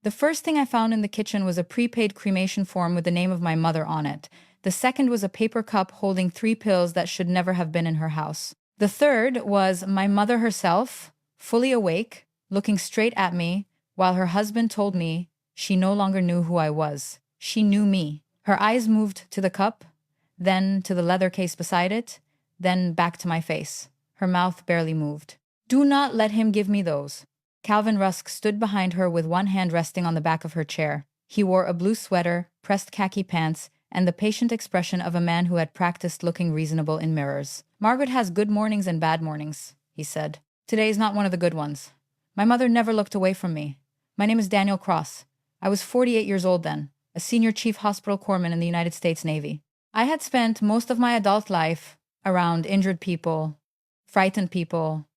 The first thing I found in the kitchen was a prepaid cremation form with the name of my mother on it. The second was a paper cup holding 3 pills that should never have been in her house. The third was my mother herself, fully awake, looking straight at me, while her husband told me she no longer knew who I was. She knew me. Her eyes moved to the cup, then to the leather case beside it, then back to my face. Her mouth barely moved. "Do not let him give me those." Calvin Rusk stood behind her with one hand resting on the back of her chair. He wore a blue sweater, pressed khaki pants, and the patient expression of a man who had practiced looking reasonable in mirrors. "Margaret has good mornings and bad mornings," he said. "Today is not one of the good ones. My mother never looked away from me. My name is Daniel Cross. I was 48 years old then, a senior chief hospital corpsman in the United States Navy. I had spent most of my adult life around injured people, frightened people,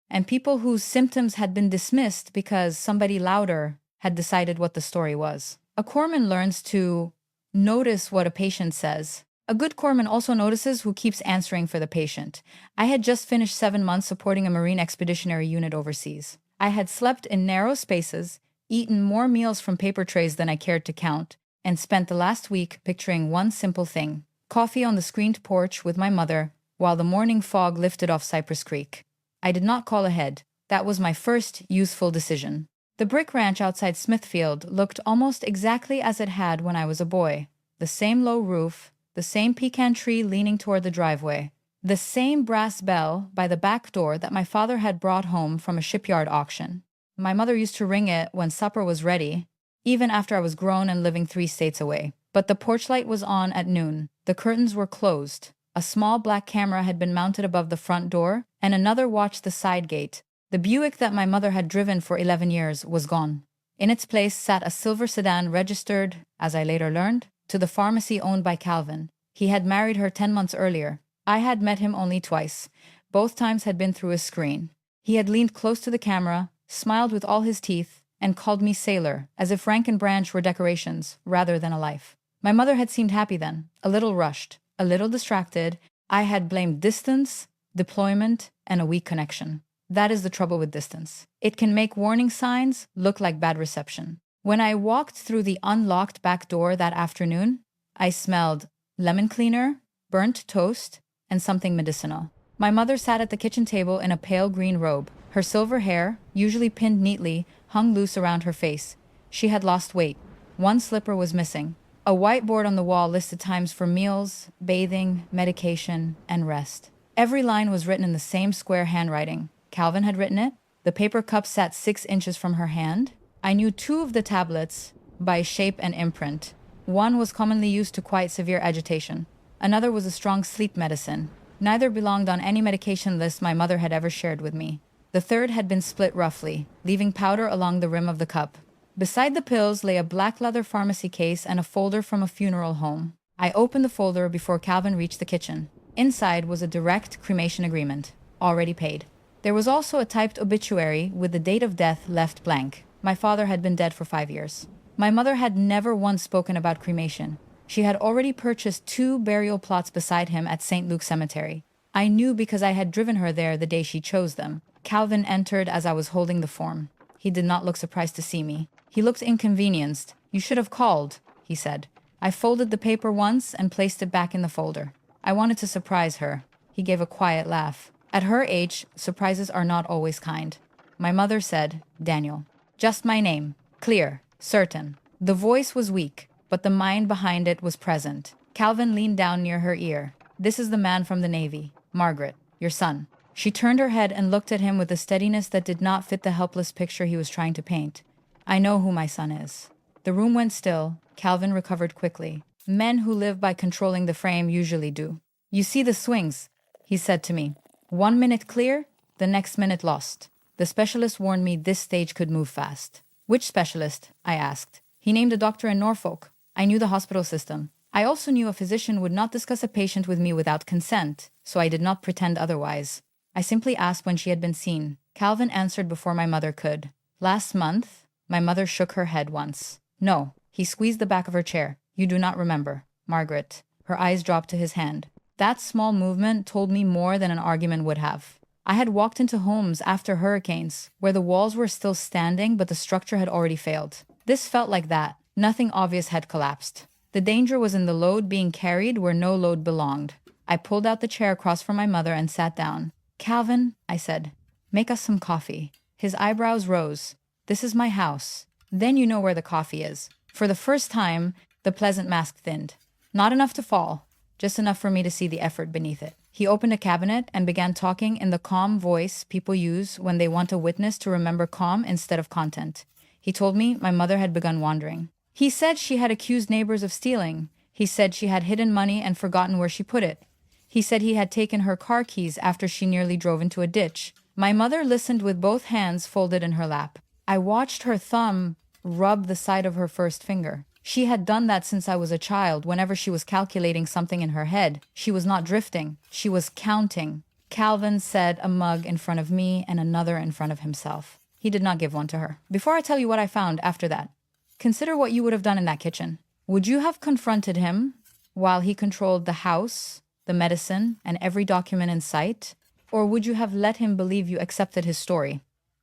and people whose symptoms had been dismissed because somebody louder had decided what the story was. A corpsman learns to notice what a patient says. A good corpsman also notices who keeps answering for the patient. I had just finished 7 months supporting a Marine expeditionary unit overseas. I had slept in narrow spaces, eaten more meals from paper trays than I cared to count, and spent the last week picturing one simple thing: coffee on the screened porch with my mother while the morning fog lifted off Cypress Creek. I did not call ahead. That was my first useful decision. The brick ranch outside Smithfield looked almost exactly as it had when I was a boy. The same low roof, the same pecan tree leaning toward the driveway, the same brass bell by the back door that my father had brought home from a shipyard auction. My mother used to ring it when supper was ready, even after I was grown and living 3 states away. But the porch light was on at noon. The curtains were closed. A small black camera had been mounted above the front door, and another watched the side gate. The Buick that my mother had driven for 11 years was gone. In its place sat a silver sedan registered, as I later learned, to the pharmacy owned by Calvin. He had married her 10 months earlier. I had met him only twice. Both times had been through a screen. He had leaned close to the camera, smiled with all his teeth, and called me sailor, as if rank and branch were decorations rather than a life. My mother had seemed happy then, a little rushed, a little distracted. I had blamed distance, deployment, and a weak connection. That is the trouble with distance. It can make warning signs look like bad reception. When I walked through the unlocked back door that afternoon, I smelled lemon cleaner, burnt toast, and something medicinal. My mother sat at the kitchen table in a pale green robe. Her silver hair, usually pinned neatly, hung loose around her face. She had lost weight. One slipper was missing. A whiteboard on the wall listed times for meals, bathing, medication, and rest. Every line was written in the same square handwriting. Calvin had written it. The paper cup sat 6 inches from her hand. I knew 2 of the tablets by shape and imprint. One was commonly used to quiet severe agitation. Another was a strong sleep medicine. Neither belonged on any medication list my mother had ever shared with me. The third had been split roughly, leaving powder along the rim of the cup. Beside the pills lay a black leather pharmacy case and a folder from a funeral home. I opened the folder before Calvin reached the kitchen. Inside was a direct cremation agreement, already paid. There was also a typed obituary with the date of death left blank. My father had been dead for 5 years. My mother had never once spoken about cremation. She had already purchased 2 burial plots beside him at St. Luke's Cemetery. I knew because I had driven her there the day she chose them. Calvin entered as I was holding the form. He did not look surprised to see me. He looked inconvenienced. "You should have called," he said. I folded the paper once and placed it back in the folder. I wanted to surprise her. He gave a quiet laugh. At her age, surprises are not always kind. My mother said, "Daniel." Just my name. Clear. Certain. The voice was weak, but the mind behind it was present. Calvin leaned down near her ear. "This is the man from the Navy. Margaret. Your son." She turned her head and looked at him with a steadiness that did not fit the helpless picture he was trying to paint. "I know who my son is." The room went still. Calvin recovered quickly. Men who live by controlling the frame usually do. "You see the swings," he said to me. 1 minute clear, the next minute lost. The specialist warned me this stage could move fast. "Which specialist?" I asked. He named a doctor in Norfolk. I knew the hospital system. I also knew a physician would not discuss a patient with me without consent, so I did not pretend otherwise. I simply asked when she had been seen. Calvin answered before my mother could. "Last month." My mother shook her head once. "No." He squeezed the back of her chair. "You do not remember, Margaret." Her eyes dropped to his hand. That small movement told me more than an argument would have. I had walked into homes after hurricanes, where the walls were still standing but the structure had already failed. This felt like that. Nothing obvious had collapsed. The danger was in the load being carried where no load belonged. I pulled out the chair across from my mother and sat down. "Calvin," I said, "make us some coffee." His eyebrows rose. "This is my house. Then you know where the coffee is." For the first time, the pleasant mask thinned. Not enough to fall, just enough for me to see the effort beneath it. He opened a cabinet and began talking in the calm voice people use when they want a witness to remember calm instead of content. He told me my mother had begun wandering. He said she had accused neighbors of stealing. He said she had hidden money and forgotten where she put it. He said he had taken her car keys after she nearly drove into a ditch. My mother listened with both hands folded in her lap. I watched her thumb rub the side of her first finger. She had done that since I was a child. Whenever she was calculating something in her head, she was not drifting. She was counting. Calvin set a mug in front of me and another in front of himself. He did not give one to her. "Before I tell you what I found after that, consider what you would have done in that kitchen. Would you have confronted him while he controlled the house, the medicine, and every document in sight? Or would you have let him believe you accepted his story?"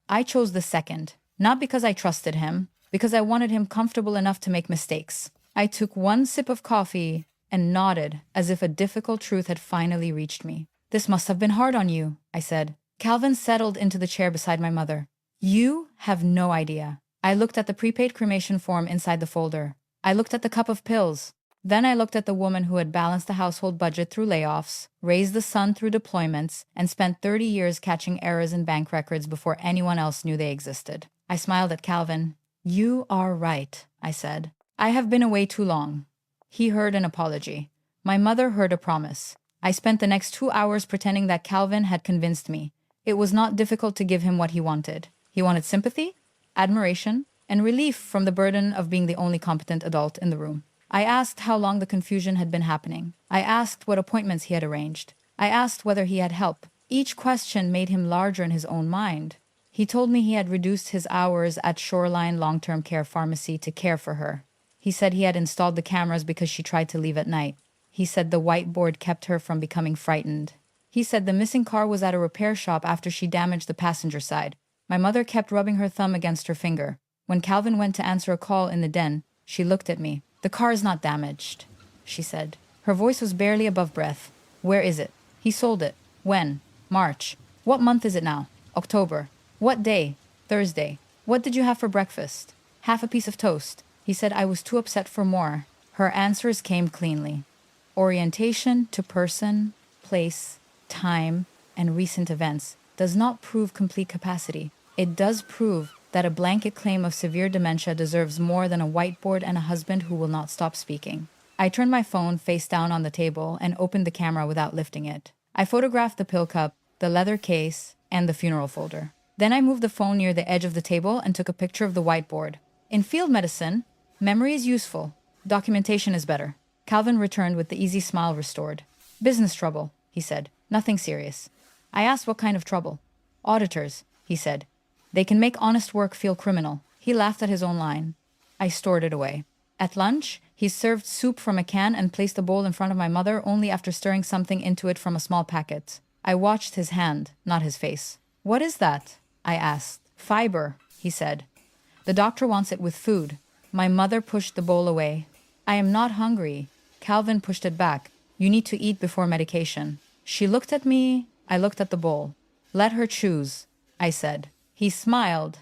I chose the second, not because I trusted him, because I wanted him comfortable enough to make mistakes. I took one sip of coffee and nodded as if a difficult truth had finally reached me. "This must have been hard on you," I said. Calvin settled into the chair beside my mother. "You have no idea." I looked at the prepaid cremation form inside the folder. I looked at the cup of pills. Then I looked at the woman who had balanced the household budget through layoffs, raised the son through deployments, and spent 30 years catching errors in bank records before anyone else knew they existed. I smiled at Calvin. "You are right," I said. "I have been away too long." He heard an apology. My mother heard a promise. I spent the next 2 hours pretending that Calvin had convinced me. It was not difficult to give him what he wanted. He wanted sympathy, admiration, and relief from the burden of being the only competent adult in the room. I asked how long the confusion had been happening. I asked what appointments he had arranged. I asked whether he had help. Each question made him larger in his own mind. He told me he had reduced his hours at Shoreline Long-Term Care Pharmacy to care for her. He said he had installed the cameras because she tried to leave at night. He said the whiteboard kept her from becoming frightened. He said the missing car was at a repair shop after she damaged the passenger side. My mother kept rubbing her thumb against her finger. When Calvin went to answer a call in the den, she looked at me. "The car is not damaged," she said. Her voice was barely above breath. "Where is it?" "He sold it." "When?" "March." "What month is it now?" "October." "What day?" "Thursday." "What did you have for breakfast?" "Half a piece of toast." He said I was too upset for more. Her answers came cleanly. Orientation to person, place, time, and recent events does not prove complete capacity. It does prove that a blanket claim of severe dementia deserves more than a whiteboard and a husband who will not stop speaking. I turned my phone face down on the table and opened the camera without lifting it. I photographed the pill cup, the leather case, and the funeral folder. Then I moved the phone near the edge of the table and took a picture of the whiteboard. In field medicine, memory is useful. Documentation is better. Calvin returned with the easy smile restored. "Business trouble," he said. "Nothing serious." I asked what kind of trouble. "Auditors," he said. "They can make honest work feel criminal." He laughed at his own line. I stored it away. At lunch, he served soup from a can and placed the bowl in front of my mother only after stirring something into it from a small packet. I watched his hand, not his face. "What is that?" I asked. "Fiber," he said. "The doctor wants it with food." My mother pushed the bowl away. "I am not hungry." Calvin pushed it back. "You need to eat before medication." She looked at me. I looked at the bowl. "Let her choose," I said. He smiled,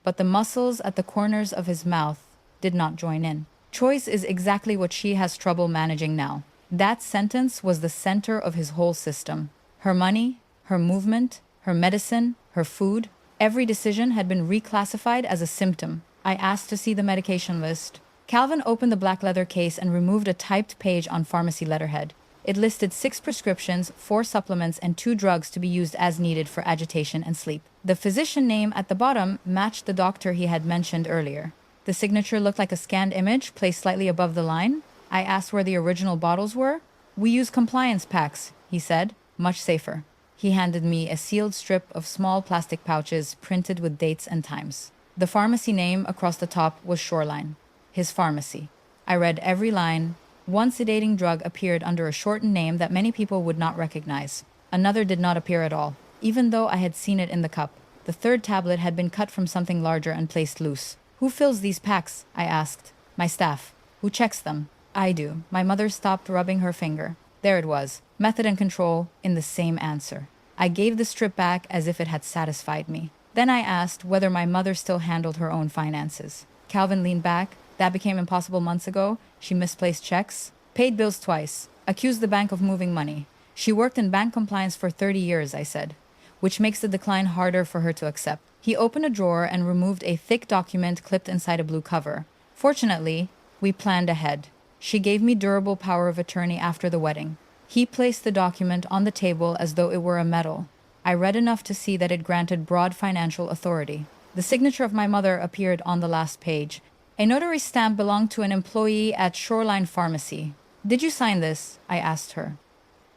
but the muscles at the corners of his mouth did not join in. Choice is exactly what she has trouble managing now. That sentence was the center of his whole system. Her money, her movement, her medicine, her food, every decision had been reclassified as a symptom. I asked to see the medication list. Calvin opened the black leather case and removed a typed page on pharmacy letterhead. It listed 6 prescriptions, 4 supplements, and 2 drugs to be used as needed for agitation and sleep. The physician name at the bottom matched the doctor he had mentioned earlier. The signature looked like a scanned image placed slightly above the line. I asked where the original bottles were. "We use compliance packs," he said. "Much safer." He handed me a sealed strip of small plastic pouches printed with dates and times. The pharmacy name across the top was Shoreline. His pharmacy. I read every line. One sedating drug appeared under a shortened name that many people would not recognize. Another did not appear at all, even though I had seen it in the cup. The 3rd tablet had been cut from something larger and placed loose. Who fills these packs? I asked. My staff. Who checks them? I do. My mother stopped rubbing her finger. There it was. Method and control in the same answer. I gave the strip back as if it had satisfied me. Then I asked whether my mother still handled her own finances. Calvin leaned back. That became impossible months ago. She misplaced checks, paid bills twice, accused the bank of moving money. She worked in bank compliance for 30 years, I said, which makes the decline harder for her to accept. He opened a drawer and removed a thick document clipped inside a blue cover. Fortunately, we planned ahead. She gave me durable power of attorney after the wedding. He placed the document on the table as though it were a medal. I read enough to see that it granted broad financial authority. The signature of my mother appeared on the last page. A notary stamp belonged to an employee at Shoreline Pharmacy. Did you sign this? I asked her.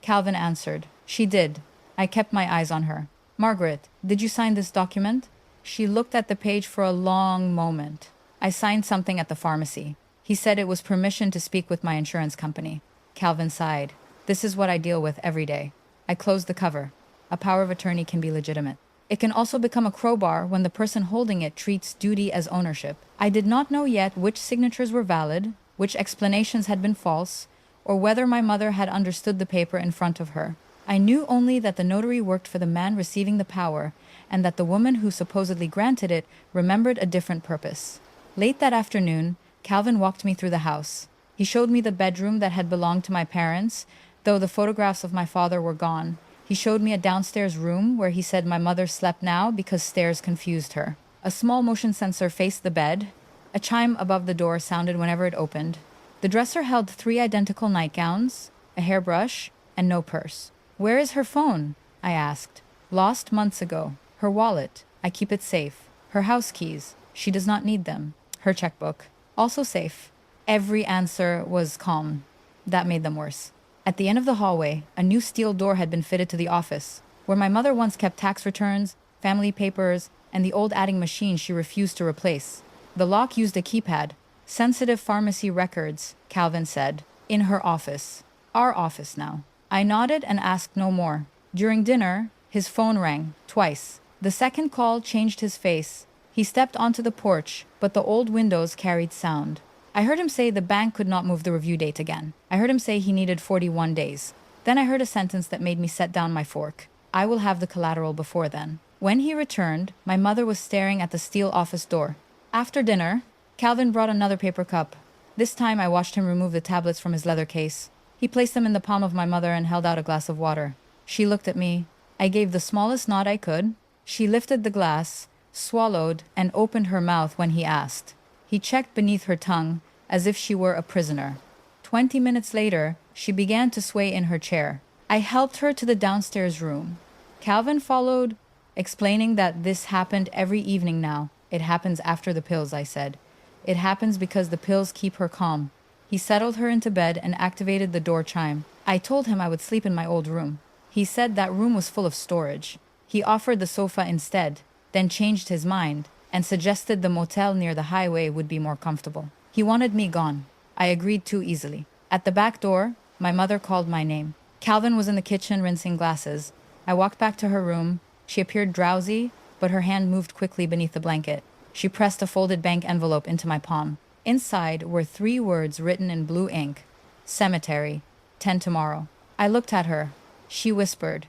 Calvin answered. She did. I kept my eyes on her. Margaret, did you sign this document? She looked at the page for a long moment. I signed something at the pharmacy. He said it was permission to speak with my insurance company. Calvin sighed. This is what I deal with every day. I closed the cover. A power of attorney can be legitimate. It can also become a crowbar when the person holding it treats duty as ownership. I did not know yet which signatures were valid, which explanations had been false, or whether my mother had understood the paper in front of her. I knew only that the notary worked for the man receiving the power, and that the woman who supposedly granted it remembered a different purpose. Late that afternoon, Calvin walked me through the house. He showed me the bedroom that had belonged to my parents, though the photographs of my father were gone. He showed me a downstairs room where he said my mother slept now because stairs confused her. A small motion sensor faced the bed. A chime above the door sounded whenever it opened. The dresser held 3 identical nightgowns, a hairbrush, and no purse. Where is her phone? I asked. Lost months ago. Her wallet. I keep it safe. Her house keys. She does not need them. Her checkbook. Also safe. Every answer was calm. That made them worse. At the end of the hallway, a new steel door had been fitted to the office, where my mother once kept tax returns, family papers, and the old adding machine she refused to replace. The lock used a keypad. Sensitive pharmacy records, Calvin said. In her office. Our office now. I nodded and asked no more. During dinner, his phone rang, twice. The second call changed his face. He stepped onto the porch, but the old windows carried sound. I heard him say the bank could not move the review date again. I heard him say he needed 41 days. Then I heard a sentence that made me set down my fork. I will have the collateral before then. When he returned, my mother was staring at the steel office door. After dinner, Calvin brought another paper cup. This time I watched him remove the tablets from his leather case. He placed them in the palm of my mother and held out a glass of water. She looked at me. I gave the smallest nod I could. She lifted the glass, swallowed, and opened her mouth when he asked. He checked beneath her tongue, as if she were a prisoner. 20 minutes later, she began to sway in her chair. I helped her to the downstairs room. Calvin followed, explaining that this happened every evening now. It happens after the pills, I said. It happens because the pills keep her calm. He settled her into bed and activated the door chime. I told him I would sleep in my old room. He said that room was full of storage. He offered the sofa instead, then changed his mind, and suggested the motel near the highway would be more comfortable. He wanted me gone. I agreed too easily. At the back door, my mother called my name. Calvin was in the kitchen rinsing glasses. I walked back to her room. She appeared drowsy, but her hand moved quickly beneath the blanket. She pressed a folded bank envelope into my palm. Inside were 3 words written in blue ink. Cemetery. 10 tomorrow. I looked at her. She whispered.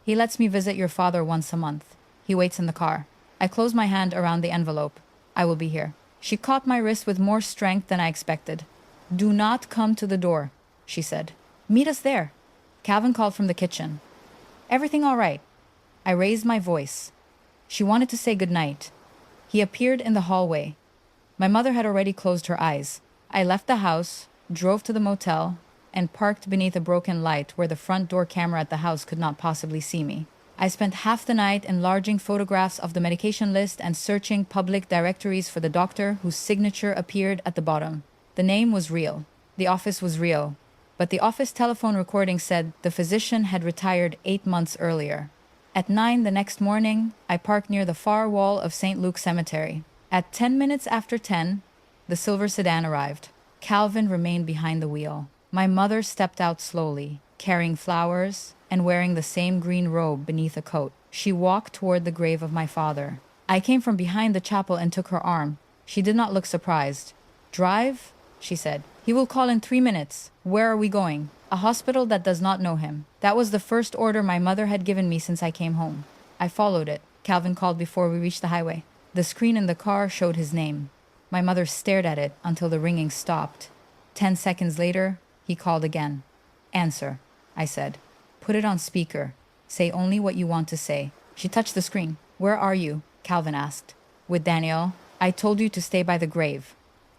He lets me visit your father once a month. He waits in the car. I closed my hand around the envelope. I will be here. She caught my wrist with more strength than I expected. Do not come to the door, she said. Meet us there. Calvin called from the kitchen. Everything all right? I raised my voice. She wanted to say goodnight. He appeared in the hallway. My mother had already closed her eyes. I left the house, drove to the motel, and parked beneath a broken light where the front door camera at the house could not possibly see me. I spent half the night enlarging photographs of the medication list and searching public directories for the doctor whose signature appeared at the bottom. The name was real. The office was real. But the office telephone recording said the physician had retired 8 months earlier. At 9 the next morning, I parked near the far wall of St. Luke's Cemetery. At 10 minutes after 10, the silver sedan arrived. Calvin remained behind the wheel. My mother stepped out slowly, carrying flowers and wearing the same green robe beneath a coat. She walked toward the grave of my father. I came from behind the chapel and took her arm. She did not look surprised. "Drive?" she said. "He will call in 3 minutes. Where are we going?" "A hospital that does not know him." That was the first order my mother had given me since I came home. I followed it. Calvin called before we reached the highway. The screen in the car showed his name. My mother stared at it until the ringing stopped. 10 seconds later, he called again. "Answer," I said. "Put it on speaker. Say only what you want to say." She touched the screen. "Where are you?" Calvin asked. "With Daniel. I told you to stay by the grave.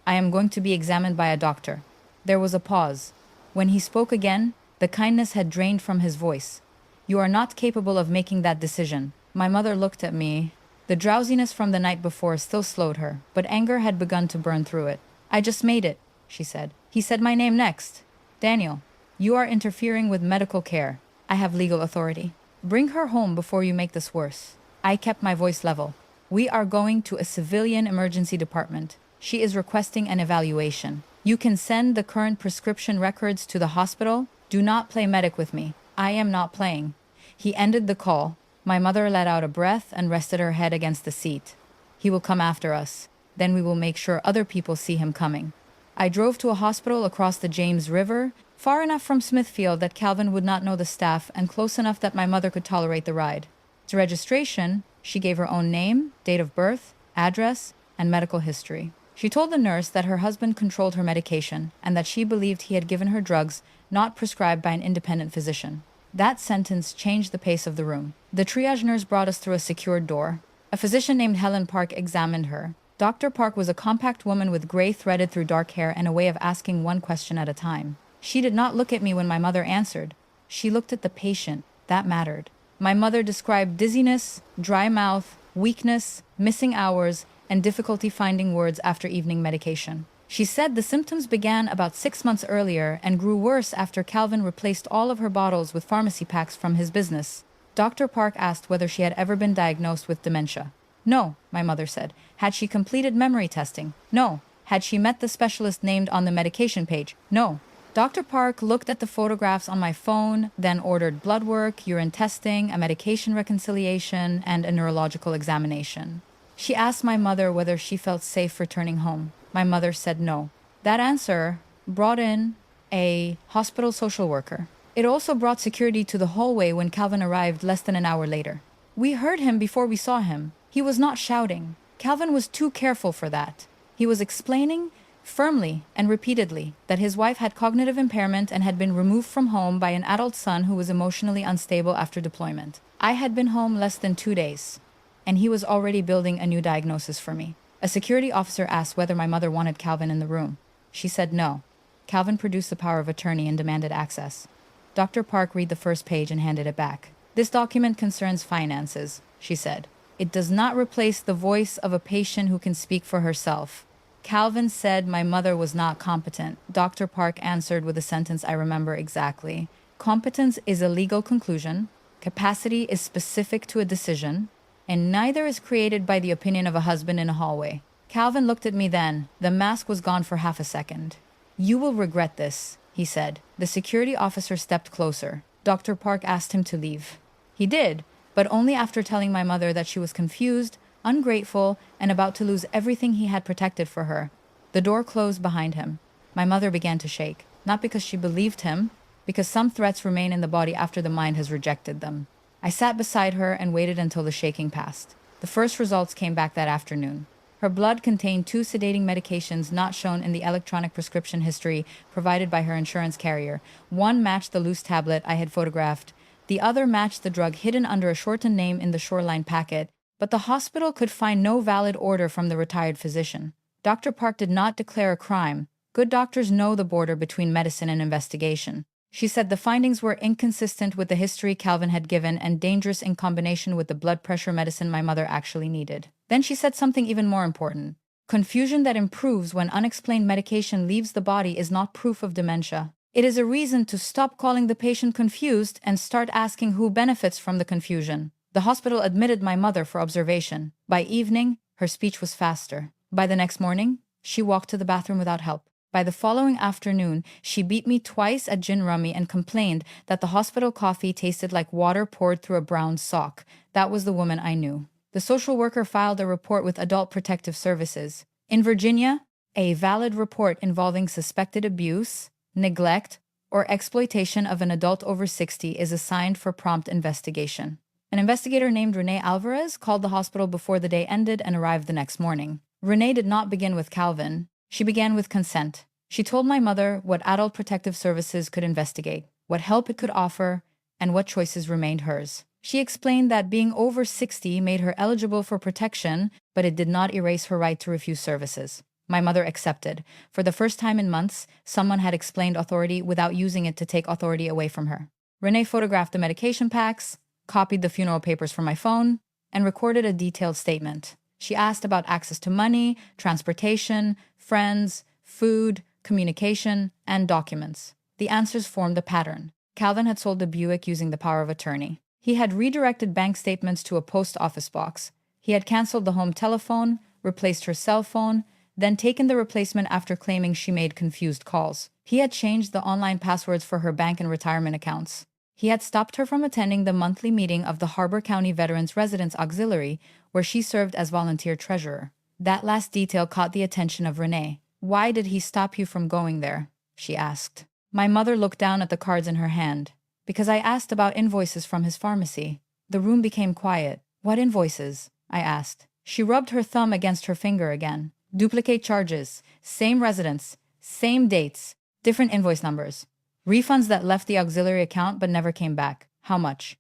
I am going to be examined by a doctor." There was a pause. When he spoke again, the kindness had drained from his voice. "You are not capable of making that decision." My mother looked at me. The drowsiness from the night before still slowed her, but anger had begun to burn through it. "I just made it," she said. "He said my name next. Daniel, you are interfering with medical care. I have legal authority. Bring her home before you make this worse." I kept my voice level. "We are going to a civilian emergency department. She is requesting an evaluation. You can send the current prescription records to the hospital. Do not play medic with me. I am not playing." He ended the call. My mother let out a breath and rested her head against the seat. "He will come after us. Then we will make sure other people see him coming." I drove to a hospital across the James River, far enough from Smithfield that Calvin would not know the staff and close enough that my mother could tolerate the ride. To registration, she gave her own name, date of birth, address, and medical history. She told the nurse that her husband controlled her medication and that she believed he had given her drugs not prescribed by an independent physician. That sentence changed the pace of the room. The triage nurse brought us through a secured door. A physician named Helen Park examined her. Dr. Park was a compact woman with gray threaded through dark hair and a way of asking one question at a time. She did not look at me when my mother answered. She looked at the patient. That mattered. My mother described dizziness, dry mouth, weakness, missing hours, and difficulty finding words after evening medication. She said the symptoms began about 6 months earlier and grew worse after Calvin replaced all of her bottles with pharmacy packs from his business. Dr. Park asked whether she had ever been diagnosed with dementia. "No," my mother said. "Had she completed memory testing? No. Had she met the specialist named on the medication page? No." Dr. Park looked at the photographs on my phone, then ordered blood work, urine testing, a medication reconciliation, and a neurological examination. She asked my mother whether she felt safe returning home. My mother said no. That answer brought in a hospital social worker. It also brought security to the hallway when Calvin arrived less than an hour later. We heard him before we saw him. He was not shouting. Calvin was too careful for that. He was explaining firmly and repeatedly that his wife had cognitive impairment and had been removed from home by an adult son who was emotionally unstable after deployment. I had been home less than 2 days, and he was already building a new diagnosis for me. A security officer asked whether my mother wanted Calvin in the room. She said no. Calvin produced the power of attorney and demanded access. Dr. Park read the first page and handed it back. "This document concerns finances," she said. "It does not replace the voice of a patient who can speak for herself." Calvin said my mother was not competent. Dr. Park answered with a sentence I remember exactly. "Competence is a legal conclusion. Capacity is specific to a decision. And neither is created by the opinion of a husband in a hallway." Calvin looked at me then. The mask was gone for half a second. "You will regret this," he said. The security officer stepped closer. Dr. Park asked him to leave. He did, but only after telling my mother that she was confused, ungrateful, and about to lose everything he had protected for her. The door closed behind him. My mother began to shake, not because she believed him, because some threats remain in the body after the mind has rejected them. I sat beside her and waited until the shaking passed. The first results came back that afternoon. Her blood contained 2 sedating medications not shown in the electronic prescription history provided by her insurance carrier. One matched the loose tablet I had photographed. The other matched the drug hidden under a shortened name in the Shoreline packet, but the hospital could find no valid order from the retired physician. Dr. Park did not declare a crime. Good doctors know the border between medicine and investigation. She said the findings were inconsistent with the history Calvin had given and dangerous in combination with the blood pressure medicine my mother actually needed. Then she said something even more important. Confusion that improves when unexplained medication leaves the body is not proof of dementia. It is a reason to stop calling the patient confused and start asking who benefits from the confusion. The hospital admitted my mother for observation. By evening, her speech was faster. By the next morning, she walked to the bathroom without help. By the following afternoon, she beat me twice at gin rummy and complained that the hospital coffee tasted like water poured through a brown sock. That was the woman I knew. The social worker filed a report with Adult Protective Services. In Virginia, a valid report involving suspected abuse, neglect, or exploitation of an adult over 60 is assigned for prompt investigation. An investigator named Renee Alvarez called the hospital before the day ended and arrived the next morning. Renee did not begin with Calvin. She began with consent. She told my mother what Adult Protective Services could investigate, what help it could offer, and what choices remained hers. She explained that being over 60 made her eligible for protection, but it did not erase her right to refuse services. My mother accepted. For the first time in months, someone had explained authority without using it to take authority away from her. Renee photographed the medication packs, copied the funeral papers from my phone, and recorded a detailed statement. She asked about access to money, transportation, friends, food, communication, and documents. The answers formed a pattern. Calvin had sold the Buick using the power of attorney. He had redirected bank statements to a post office box. He had canceled the home telephone, replaced her cell phone, then taken the replacement after claiming she made confused calls. He had changed the online passwords for her bank and retirement accounts. He had stopped her from attending the monthly meeting of the Harbor County Veterans Residence Auxiliary, where she served as volunteer treasurer. That last detail caught the attention of Renee. "Why did he stop you from going there?" she asked. My mother looked down at the cards in her hand. "Because I asked about invoices from his pharmacy." The room became quiet. "What invoices?" I asked. She rubbed her thumb against her finger again. "Duplicate charges, same residence, same dates, different invoice numbers. Refunds that left the auxiliary account but never came back. How much?"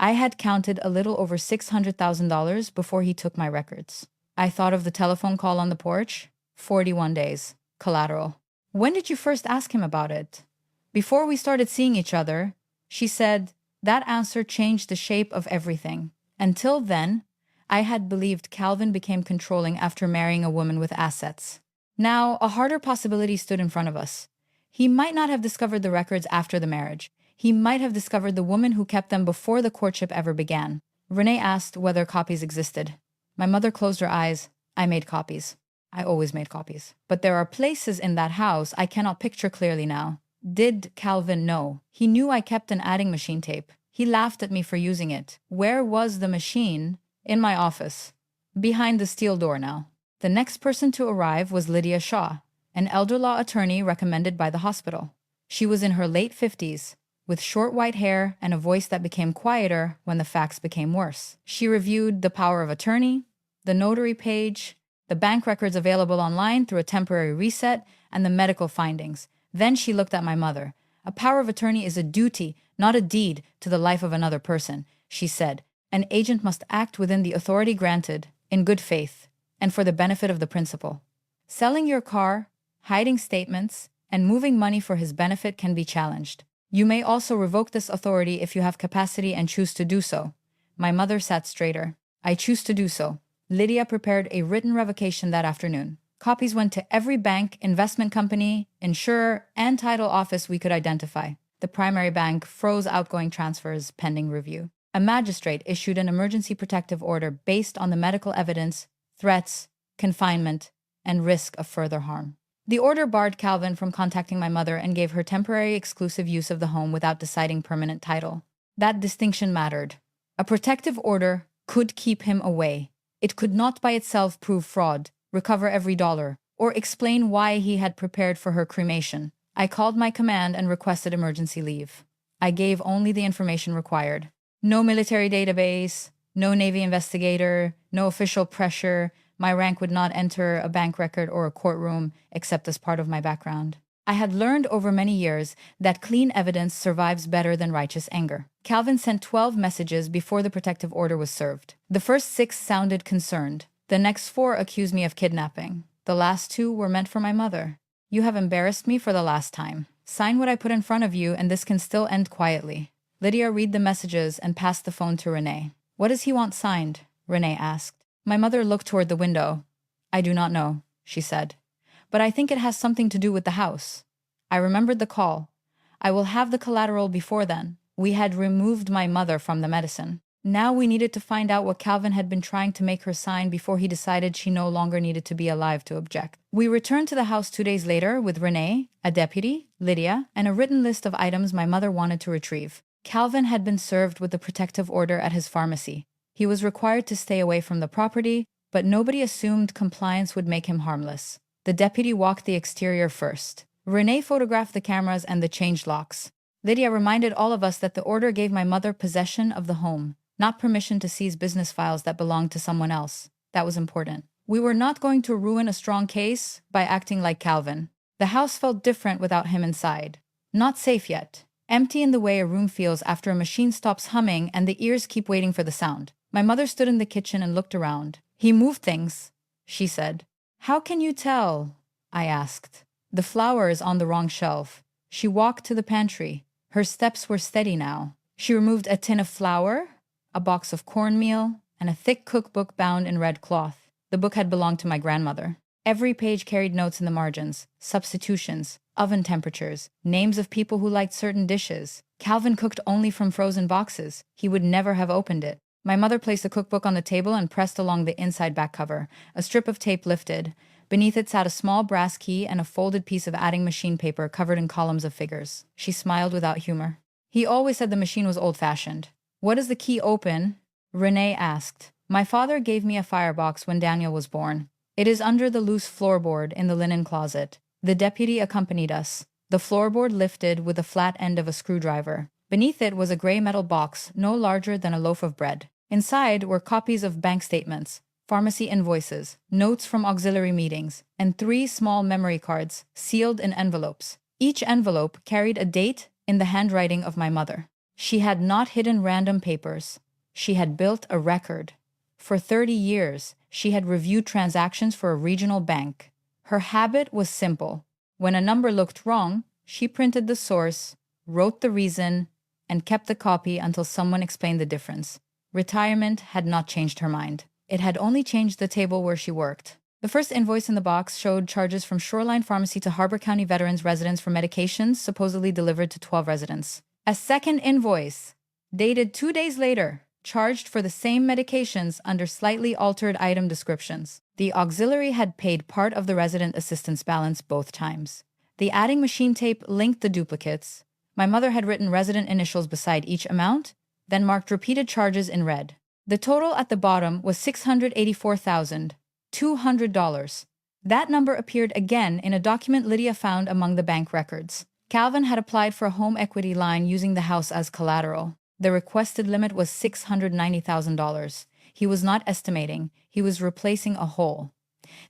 I had counted a little over $600,000 before he took my records. I thought of the telephone call on the porch. 41 days. Collateral. "When did you first ask him about it?" "Before we started seeing each other," she said. That answer changed the shape of everything. Until then, I had believed Calvin became controlling after marrying a woman with assets. Now, a harder possibility stood in front of us. He might not have discovered the records after the marriage. He might have discovered the woman who kept them before the courtship ever began. Renee asked whether copies existed. My mother closed her eyes. "I made copies. I always made copies. But there are places in that house I cannot picture clearly now." Did Calvin know? He knew I kept an adding machine tape. He laughed at me for using it. Where was the machine? In my office. Behind the steel door now. The next person to arrive was Lydia Shaw, an elder law attorney recommended by the hospital. She was in her late 50s, with short white hair and a voice that became quieter when the facts became worse. She reviewed the power of attorney, the notary page, the bank records available online through a temporary reset, and the medical findings. Then she looked at my mother. "A power of attorney is a duty, not a deed, to the life of another person," she said. "An agent must act within the authority granted, in good faith, and for the benefit of the principal. Selling your car, hiding statements, and moving money for his benefit can be challenged. You may also revoke this authority if you have capacity and choose to do so." My mother sat straighter. "I choose to do so." Lydia prepared a written revocation that afternoon. Copies went to every bank, investment company, insurer, and title office we could identify. The primary bank froze outgoing transfers pending review. A magistrate issued an emergency protective order based on the medical evidence, threats, confinement, and risk of further harm. The order barred Calvin from contacting my mother and gave her temporary exclusive use of the home without deciding permanent title. That distinction mattered. A protective order could keep him away. It could not by itself prove fraud, recover every dollar, or explain why he had prepared for her cremation. I called my command and requested emergency leave. I gave only the information required. No military database, no Navy investigator, no official pressure. My rank would not enter a bank record or a courtroom except as part of my background. I had learned over many years that clean evidence survives better than righteous anger. Calvin sent 12 messages before the protective order was served. The first 6 sounded concerned. The next 4 accused me of kidnapping. The last 2 were meant for my mother. "You have embarrassed me for the last time. Sign what I put in front of you and this can still end quietly." Lydia read the messages and passed the phone to Renee. "What does he want signed?" Renee asked. My mother looked toward the window. "I do not know," she said. "But I think it has something to do with the house." I remembered the call. "I will have the collateral before then." We had removed my mother from the medicine. Now we needed to find out what Calvin had been trying to make her sign before he decided she no longer needed to be alive to object. We returned to the house 2 days later with Renee, a deputy, Lydia, and a written list of items my mother wanted to retrieve. Calvin had been served with the protective order at his pharmacy. He was required to stay away from the property, but nobody assumed compliance would make him harmless. The deputy walked the exterior first. Renee photographed the cameras and the changed locks. Lydia reminded all of us that the order gave my mother possession of the home, not permission to seize business files that belonged to someone else. That was important. We were not going to ruin a strong case by acting like Calvin. The house felt different without him inside. Not safe yet. Empty in the way a room feels after a machine stops humming and the ears keep waiting for the sound. My mother stood in the kitchen and looked around. "He moved things," she said. "How can you tell?" I asked. "The flour is on the wrong shelf." She walked to the pantry. Her steps were steady now. She removed a tin of flour, a box of cornmeal, and a thick cookbook bound in red cloth. The book had belonged to my grandmother. Every page carried notes in the margins, substitutions, oven temperatures, names of people who liked certain dishes. Calvin cooked only from frozen boxes. He would never have opened it. My mother placed the cookbook on the table and pressed along the inside back cover. A strip of tape lifted. Beneath it sat a small brass key and a folded piece of adding machine paper covered in columns of figures. She smiled without humor. "He always said the machine was old-fashioned." "What does the key open?" Renee asked. "My father gave me a firebox when Daniel was born. It is under the loose floorboard in the linen closet." The deputy accompanied us. The floorboard lifted with the flat end of a screwdriver. Beneath it was a gray metal box, no larger than a loaf of bread. Inside were copies of bank statements, pharmacy invoices, notes from auxiliary meetings, and 3 small memory cards, sealed in envelopes. Each envelope carried a date in the handwriting of my mother. She had not hidden random papers. She had built a record. For 30 years, she had reviewed transactions for a regional bank. Her habit was simple. When a number looked wrong, she printed the source, wrote the reason, and kept the copy until someone explained the difference. Retirement had not changed her mind. It had only changed the table where she worked. The first invoice in the box showed charges from Shoreline Pharmacy to Harbor County Veterans Residents for medications supposedly delivered to 12 residents. A second invoice, dated 2 days later, charged for the same medications under slightly altered item descriptions. The auxiliary had paid part of the resident assistance balance both times. The adding machine tape linked the duplicates. My mother had written resident initials beside each amount, then marked repeated charges in red. The total at the bottom was $684,200. That number appeared again in a document Lydia found among the bank records. Calvin had applied for a home equity line using the house as collateral. The requested limit was $690,000. He was not estimating, he was replacing a hole.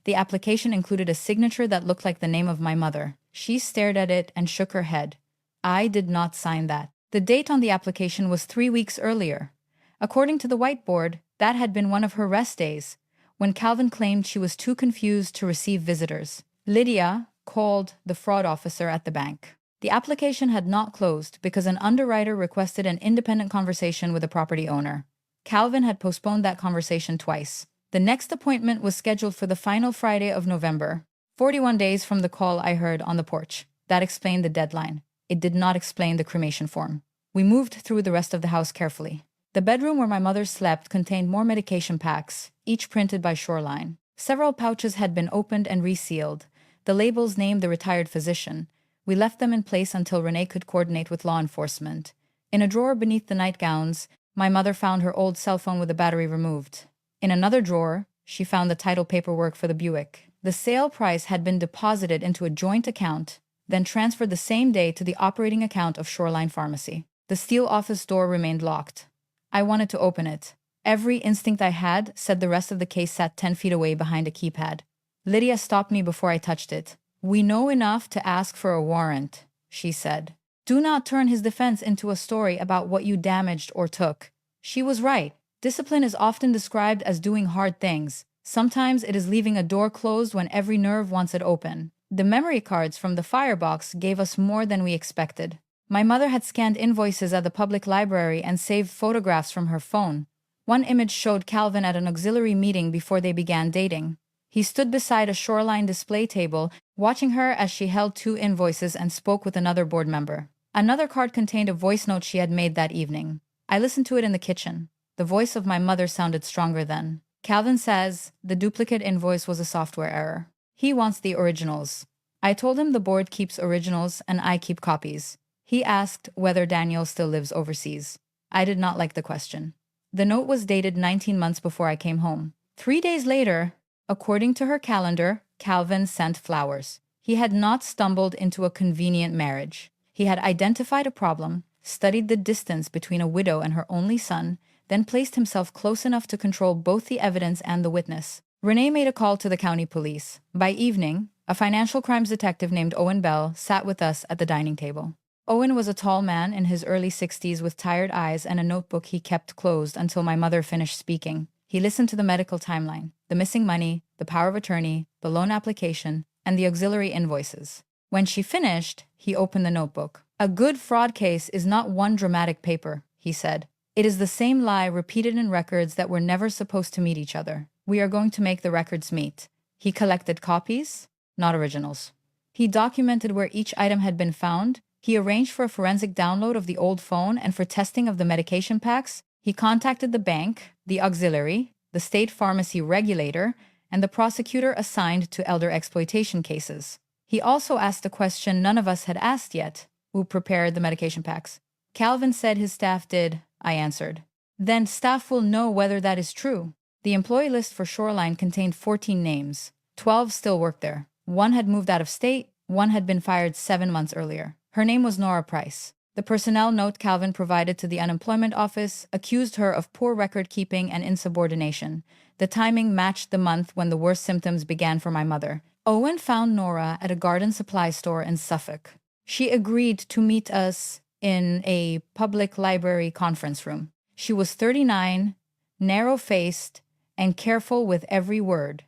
The application included a signature that looked like the name of my mother. She stared at it and shook her head. I did not sign that. The date on the application was 3 weeks earlier. According to the whiteboard, that had been one of her rest days, when Calvin claimed she was too confused to receive visitors. Lydia called the fraud officer at the bank. The application had not closed because an underwriter requested an independent conversation with the property owner. Calvin had postponed that conversation twice. The next appointment was scheduled for the final Friday of November, 41 days from the call I heard on the porch. That explained the deadline. It did not explain the cremation form. We moved through the rest of the house carefully. The bedroom where my mother slept contained more medication packs, each printed by Shoreline. Several pouches had been opened and resealed. The labels named the retired physician. We left them in place until Renee could coordinate with law enforcement. In a drawer beneath the nightgowns, my mother found her old cell phone with the battery removed. In another drawer, she found the title paperwork for the Buick. The sale price had been deposited into a joint account, then transferred the same day to the operating account of Shoreline Pharmacy. The steel office door remained locked. I wanted to open it. Every instinct I had said the rest of the case sat 10 feet away behind a keypad. Lydia stopped me before I touched it. "We know enough to ask for a warrant," she said. "Do not turn his defense into a story about what you damaged or took." She was right. Discipline is often described as doing hard things. Sometimes it is leaving a door closed when every nerve wants it open. The memory cards from the firebox gave us more than we expected. My mother had scanned invoices at the public library and saved photographs from her phone. One image showed Calvin at an auxiliary meeting before they began dating. He stood beside a Shoreline display table, watching her as she held 2 invoices and spoke with another board member. Another card contained a voice note she had made that evening. I listened to it in the kitchen. The voice of my mother sounded stronger then. "Calvin says the duplicate invoice was a software error. He wants the originals. I told him the board keeps originals and I keep copies. He asked whether Daniel still lives overseas. I did not like the question." The note was dated 19 months before I came home. 3 days later, according to her calendar, Calvin sent flowers. He had not stumbled into a convenient marriage. He had identified a problem, studied the distance between a widow and her only son, then placed himself close enough to control both the evidence and the witness. Renee made a call to the county police. By evening, a financial crimes detective named Owen Bell sat with us at the dining table. Owen was a tall man in his early 60s with tired eyes and a notebook he kept closed until my mother finished speaking. He listened to the medical timeline, the missing money, the power of attorney, the loan application, and the auxiliary invoices. When she finished, he opened the notebook. "A good fraud case is not one dramatic paper," he said. "It is the same lie repeated in records that were never supposed to meet each other. We are going to make the records meet." He collected copies, not originals. He documented where each item had been found. He arranged for a forensic download of the old phone and for testing of the medication packs. He contacted the bank, the auxiliary, the state pharmacy regulator, and the prosecutor assigned to elder exploitation cases. He also asked a question none of us had asked yet: who prepared the medication packs? "Calvin said his staff did," I answered. "Then staff will know whether that is true." The employee list for Shoreline contained 14 names. 12 still worked there. One had moved out of state, one had been fired 7 months earlier. Her name was Nora Price. The personnel note Calvin provided to the unemployment office accused her of poor record keeping and insubordination. The timing matched the month when the worst symptoms began for my mother. Owen found Nora at a garden supply store in Suffolk. She agreed to meet us in a public library conference room. She was 39, narrow-faced, and careful with every word.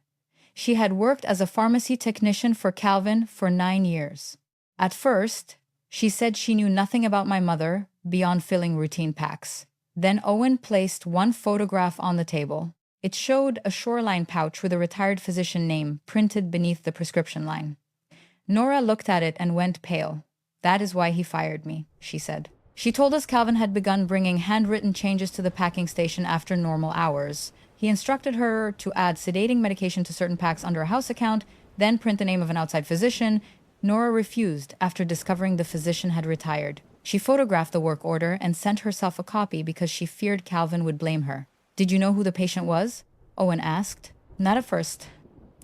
She had worked as a pharmacy technician for Calvin for 9 years. At first, she said she knew nothing about my mother beyond filling routine packs. Then Owen placed one photograph on the table. It showed a Shoreline pouch with a retired physician name printed beneath the prescription line. Nora looked at it and went pale. "That is why he fired me," she said. She told us Calvin had begun bringing handwritten changes to the packing station after normal hours. He instructed her to add sedating medication to certain packs under a house account, then print the name of an outside physician. Nora refused after discovering the physician had retired. She photographed the work order and sent herself a copy because she feared Calvin would blame her. "Did you know who the patient was?" Owen asked. "Not at first.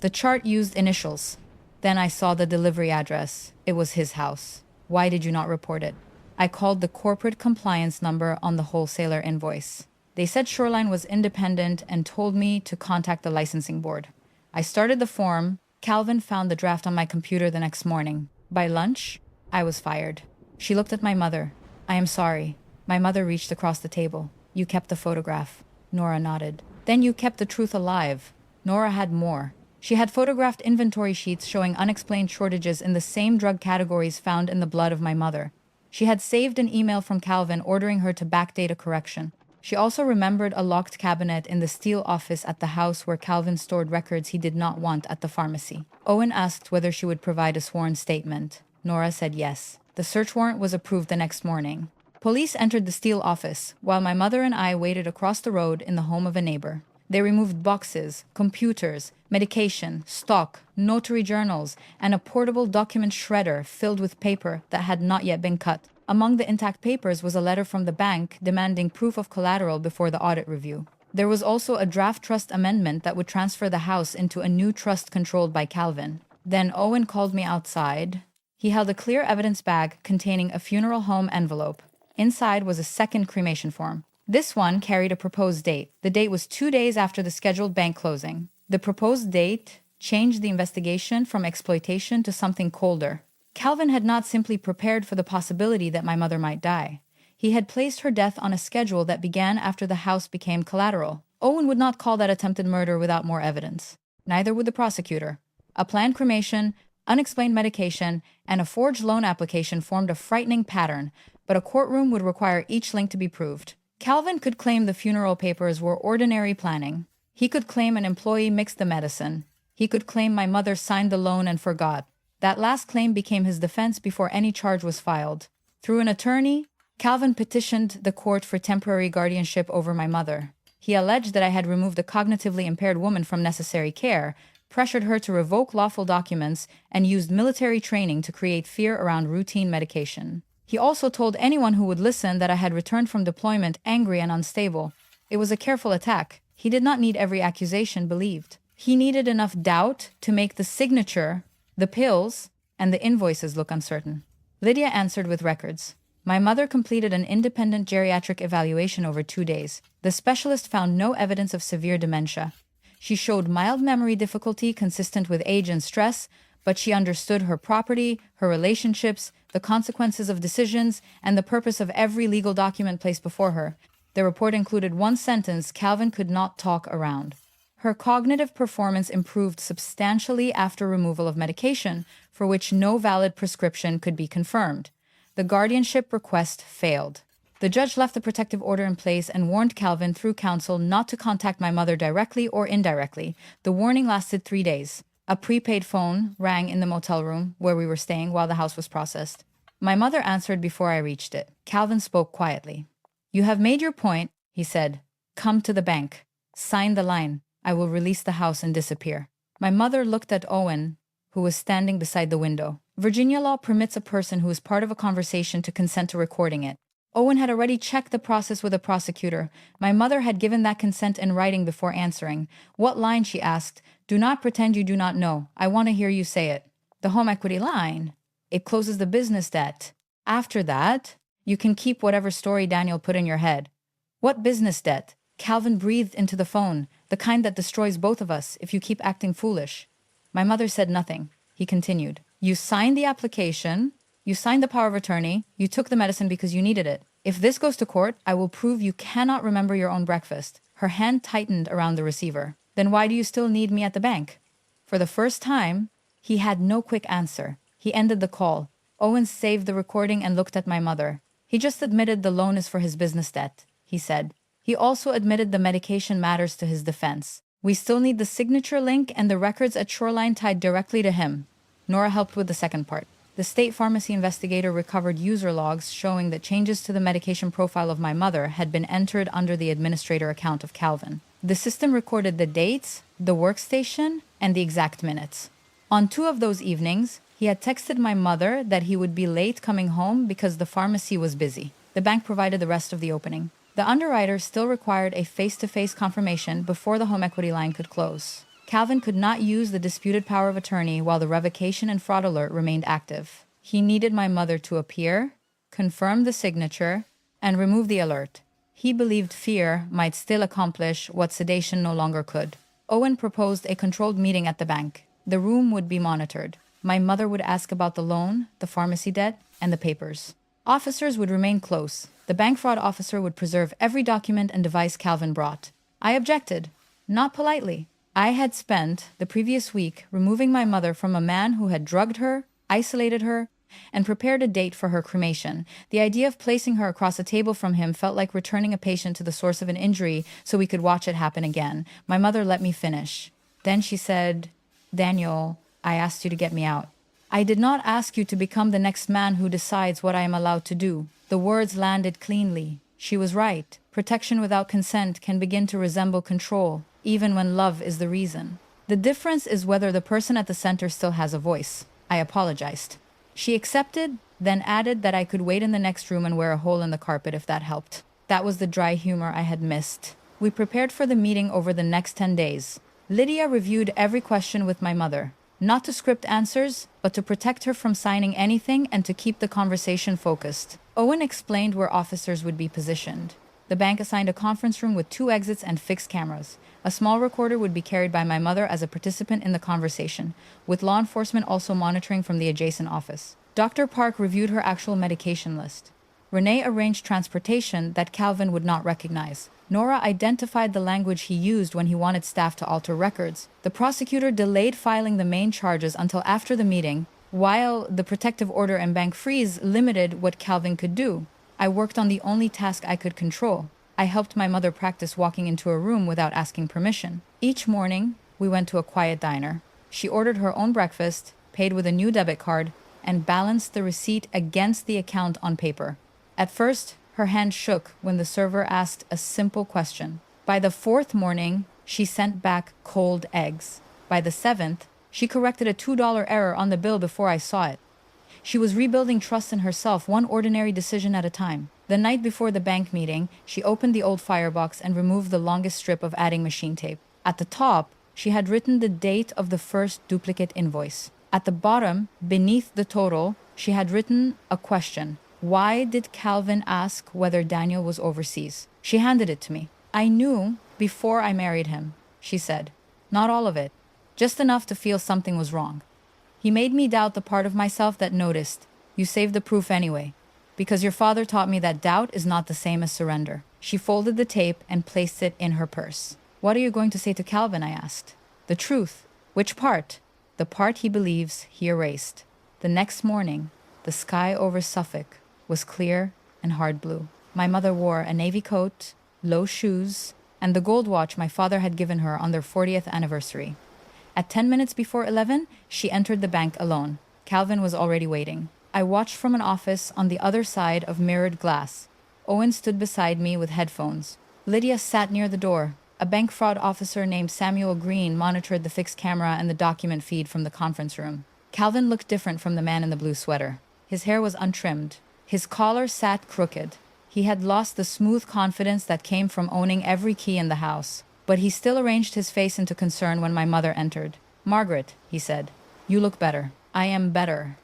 The chart used initials. Then I saw the delivery address. It was his house. Why did you not report it?" I called the corporate compliance number on the wholesaler invoice. They said Shoreline was independent and told me to contact the licensing board. I started the form. Calvin found the draft on my computer the next morning. By lunch, I was fired. She looked at my mother. "I am sorry." My mother reached across the table. "You kept the photograph." Nora nodded. "Then you kept the truth alive." Nora had more. She had photographed inventory sheets showing unexplained shortages in the same drug categories found in the blood of my mother. She had saved an email from Calvin ordering her to backdate a correction. She also remembered a locked cabinet in the steel office at the house where Calvin stored records he did not want at the pharmacy. Owen asked whether she would provide a sworn statement. Nora said yes. The search warrant was approved the next morning. Police entered the steel office, while my mother and I waited across the road in the home of a neighbor. They removed boxes, computers, medication, stock, notary journals, and a portable document shredder filled with paper that had not yet been cut. Among the intact papers was a letter from the bank demanding proof of collateral before the audit review. There was also a draft trust amendment that would transfer the house into a new trust controlled by Calvin. Then Owen called me outside. He held a clear evidence bag containing a funeral home envelope. Inside was a second cremation form. This one carried a proposed date. The date was 2 days after the scheduled bank closing. The proposed date changed the investigation from exploitation to something colder. Calvin had not simply prepared for the possibility that my mother might die. He had placed her death on a schedule that began after the house became collateral. Owen would not call that attempted murder without more evidence. Neither would the prosecutor. A planned cremation, unexplained medication, and a forged loan application formed a frightening pattern, but a courtroom would require each link to be proved. Calvin could claim the funeral papers were ordinary planning. He could claim an employee mixed the medicine. He could claim my mother signed the loan and forgot. That last claim became his defense before any charge was filed. Through an attorney, Calvin petitioned the court for temporary guardianship over my mother. He alleged that I had removed a cognitively impaired woman from necessary care, pressured her to revoke lawful documents, and used military training to create fear around routine medication. He also told anyone who would listen that I had returned from deployment angry and unstable. It was a careful attack. He did not need every accusation believed. He needed enough doubt to make the signature, the pills, and the invoices look uncertain. Lydia answered with records. My mother completed an independent geriatric evaluation over 2 days. The specialist found no evidence of severe dementia. She showed mild memory difficulty consistent with age and stress, but she understood her property, her relationships, the consequences of decisions, and the purpose of every legal document placed before her. The report included one sentence Calvin could not talk around. Her cognitive performance improved substantially after removal of medication, for which no valid prescription could be confirmed. The guardianship request failed. The judge left the protective order in place and warned Calvin through counsel not to contact my mother directly or indirectly. The warning lasted 3 days. A prepaid phone rang in the motel room where we were staying while the house was processed. My mother answered before I reached it. Calvin spoke quietly. You have made your point, he said. Come to the bank. Sign the line. I will release the house and disappear. My mother looked at Owen, who was standing beside the window. Virginia law permits a person who is part of a conversation to consent to recording it. Owen had already checked the process with a prosecutor. My mother had given that consent in writing before answering. What line, she asked. Do not pretend you do not know. I want to hear you say it. The home equity line. It closes the business debt. After that, you can keep whatever story Daniel put in your head. What business debt? Calvin breathed into the phone, the kind that destroys both of us if you keep acting foolish. My mother said nothing. He continued. You signed the application. You signed the power of attorney. You took the medicine because you needed it. If this goes to court, I will prove you cannot remember your own breakfast. Her hand tightened around the receiver. Then why do you still need me at the bank? For the first time, he had no quick answer. He ended the call. Owen saved the recording and looked at my mother. He just admitted the loan is for his business debt, he said. He also admitted the medication matters to his defense. We still need the signature link and the records at Shoreline tied directly to him. Nora helped with the second part. The state pharmacy investigator recovered user logs showing that changes to the medication profile of my mother had been entered under the administrator account of Calvin. The system recorded the dates, the workstation, and the exact minutes. On 2 of those evenings, he had texted my mother that he would be late coming home because the pharmacy was busy. The bank provided the rest of the opening. The underwriter still required a face-to-face confirmation before the home equity line could close. Calvin could not use the disputed power of attorney while the revocation and fraud alert remained active. He needed my mother to appear, confirm the signature, and remove the alert. He believed fear might still accomplish what sedation no longer could. Owen proposed a controlled meeting at the bank. The room would be monitored. My mother would ask about the loan, the pharmacy debt, and the papers. Officers would remain close. The bank fraud officer would preserve every document and device Calvin brought. I objected, not politely. I had spent the previous week removing my mother from a man who had drugged her, isolated her, and prepared a date for her cremation. The idea of placing her across a table from him felt like returning a patient to the source of an injury so we could watch it happen again. My mother let me finish. Then she said, Daniel, I asked you to get me out. I did not ask you to become the next man who decides what I am allowed to do. The words landed cleanly. She was right. Protection without consent can begin to resemble control, even when love is the reason. The difference is whether the person at the center still has a voice. I apologized. She accepted, then added that I could wait in the next room and wear a hole in the carpet if that helped. That was the dry humor I had missed. We prepared for the meeting over the next 10 days. Lydia reviewed every question with my mother. Not to script answers, but to protect her from signing anything and to keep the conversation focused. Owen explained where officers would be positioned. The bank assigned a conference room with 2 exits and fixed cameras. A small recorder would be carried by my mother as a participant in the conversation, with law enforcement also monitoring from the adjacent office. Dr. Park reviewed her actual medication list. Renee arranged transportation that Calvin would not recognize. Nora identified the language he used when he wanted staff to alter records. The prosecutor delayed filing the main charges until after the meeting, while the protective order and bank freeze limited what Calvin could do. I worked on the only task I could control. I helped my mother practice walking into a room without asking permission. Each morning, we went to a quiet diner. She ordered her own breakfast, paid with a new debit card, and balanced the receipt against the account on paper. At first, her hand shook when the server asked a simple question. By the 4th morning, she sent back cold eggs. By the 7th, she corrected a $2 error on the bill before I saw it. She was rebuilding trust in herself, one ordinary decision at a time. The night before the bank meeting, she opened the old firebox and removed the longest strip of adding machine tape. At the top, she had written the date of the first duplicate invoice. At the bottom, beneath the total, she had written a question. Why did Calvin ask whether Daniel was overseas? She handed it to me. I knew before I married him, she said. Not all of it. Just enough to feel something was wrong. He made me doubt the part of myself that noticed. You saved the proof anyway. Because your father taught me that doubt is not the same as surrender. She folded the tape and placed it in her purse. What are you going to say to Calvin? I asked. The truth. Which part? The part he believes he erased. The next morning, the sky over Suffolk was clear and hard blue. My mother wore a navy coat, low shoes, and the gold watch my father had given her on their 40th anniversary. At 10 minutes before 11, she entered the bank alone. Calvin was already waiting. I watched from an office on the other side of mirrored glass. Owen stood beside me with headphones. Lydia sat near the door. A bank fraud officer named Samuel Green monitored the fixed camera and the document feed from the conference room. Calvin looked different from the man in the blue sweater. His hair was untrimmed. His collar sat crooked. He had lost the smooth confidence that came from owning every key in the house. But he still arranged his face into concern when my mother entered. Margaret, he said, you look better. I am better.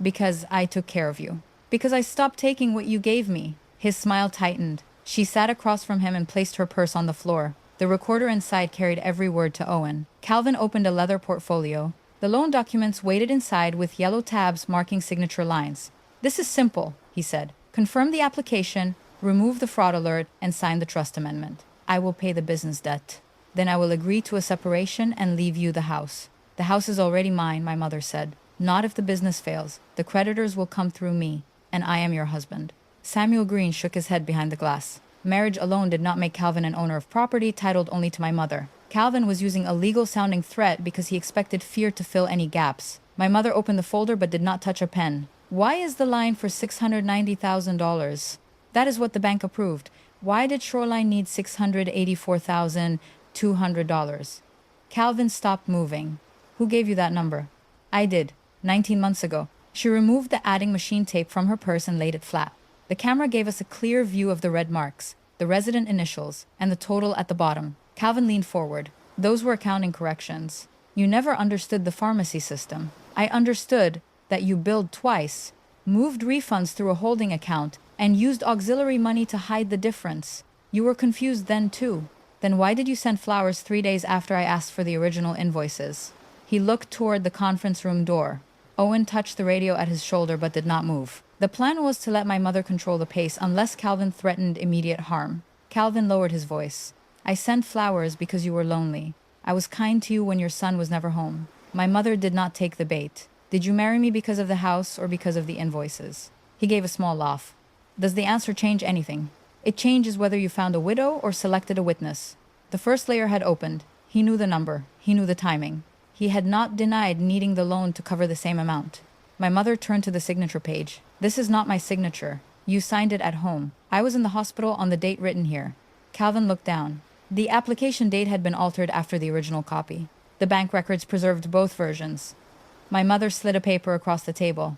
Because I took care of you. Because I stopped taking what you gave me. His smile tightened. She sat across from him and placed her purse on the floor. The recorder inside carried every word to Owen. Calvin opened a leather portfolio. The loan documents waited inside with yellow tabs marking signature lines. This is simple, he said. Confirm the application, remove the fraud alert, and sign the trust amendment. I will pay the business debt. Then I will agree to a separation and leave you the house. The house is already mine, my mother said. Not if the business fails. The creditors will come through me, and I am your husband. Samuel Green shook his head behind the glass. Marriage alone did not make Calvin an owner of property titled only to my mother. Calvin was using a legal-sounding threat because he expected fear to fill any gaps. My mother opened the folder but did not touch a pen. Why is the line for $690,000? That is what the bank approved. Why did Shoreline need $684,200? Calvin stopped moving. Who gave you that number? I did, 19 months ago. She removed the adding machine tape from her purse and laid it flat. The camera gave us a clear view of the red marks, the resident initials, and the total at the bottom. Calvin leaned forward. Those were accounting corrections. You never understood the pharmacy system. I understood that you billed twice, moved refunds through a holding account, and used auxiliary money to hide the difference. You were confused then too. Then why did you send flowers 3 days after I asked for the original invoices? He looked toward the conference room door. Owen touched the radio at his shoulder but did not move. The plan was to let my mother control the pace unless Calvin threatened immediate harm. Calvin lowered his voice. I sent flowers because you were lonely. I was kind to you when your son was never home. My mother did not take the bait. Did you marry me because of the house or because of the invoices? He gave a small laugh. Does the answer change anything? It changes whether you found a widow or selected a witness. The first layer had opened. He knew the number. He knew the timing. He had not denied needing the loan to cover the same amount. My mother turned to the signature page. This is not my signature. You signed it at home. I was in the hospital on the date written here. Calvin looked down. The application date had been altered after the original copy. The bank records preserved both versions. My mother slid a paper across the table.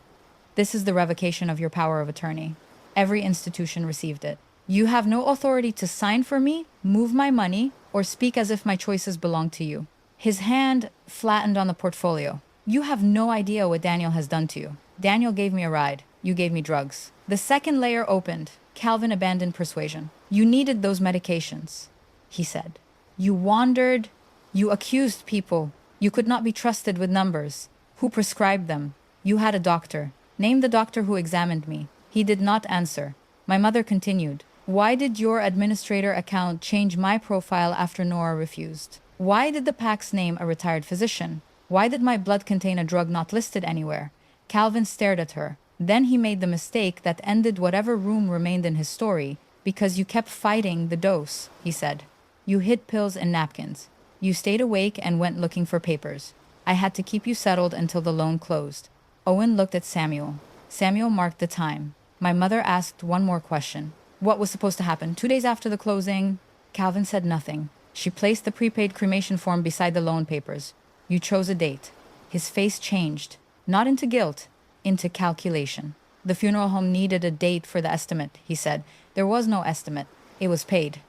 This is the revocation of your power of attorney. Every institution received it. You have no authority to sign for me, move my money, or speak as if my choices belong to you. His hand flattened on the portfolio. You have no idea what Daniel has done to you. Daniel gave me a ride. You gave me drugs. The second layer opened. Calvin abandoned persuasion. You needed those medications, he said. You wandered. You accused people. You could not be trusted with numbers. Who prescribed them? You had a doctor. Name the doctor who examined me. He did not answer. My mother continued. Why did your administrator account change my profile after Nora refused? Why did the PACS name a retired physician? Why did my blood contain a drug not listed anywhere? Calvin stared at her. Then he made the mistake that ended whatever room remained in his story, because you kept fighting the dose, he said. You hid pills in napkins. You stayed awake and went looking for papers. I had to keep you settled until the loan closed. Owen looked at Samuel. Samuel marked the time. My mother asked one more question. What was supposed to happen 2 days after the closing? Calvin said nothing. She placed the prepaid cremation form beside the loan papers. You chose a date. His face changed. Not into guilt, into calculation. The funeral home needed a date for the estimate, he said. There was no estimate. It was paid.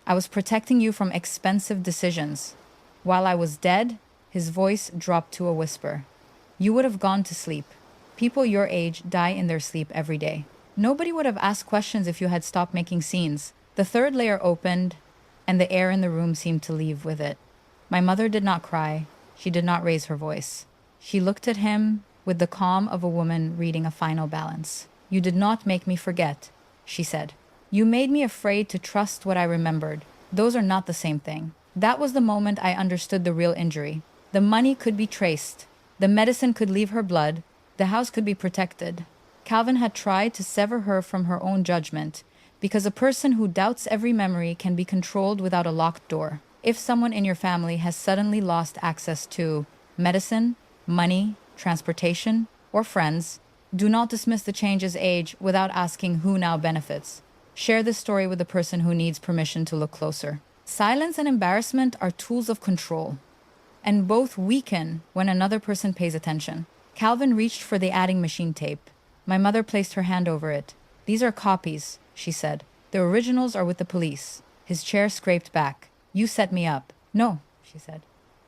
I was protecting you from expensive decisions. While I was dead, his voice dropped to a whisper. You would have gone to sleep. People your age die in their sleep every day. Nobody would have asked questions if you had stopped making scenes. The third layer opened, and the air in the room seemed to leave with it. My mother did not cry. She did not raise her voice. She looked at him with the calm of a woman reading a final balance. You did not make me forget, she said. You made me afraid to trust what I remembered. Those are not the same thing. That was the moment I understood the real injury. The money could be traced. The medicine could leave her blood. The house could be protected. Calvin had tried to sever her from her own judgment, because a person who doubts every memory can be controlled without a locked door. If someone in your family has suddenly lost access to medicine, money, transportation, or friends, do not dismiss the change as age without asking who now benefits. Share this story with the person who needs permission to look closer. Silence and embarrassment are tools of control, and both weaken when another person pays attention. Calvin reached for the adding machine tape. My mother placed her hand over it. These are copies, she said. The originals are with the police. His chair scraped back. You set me up. No, she said.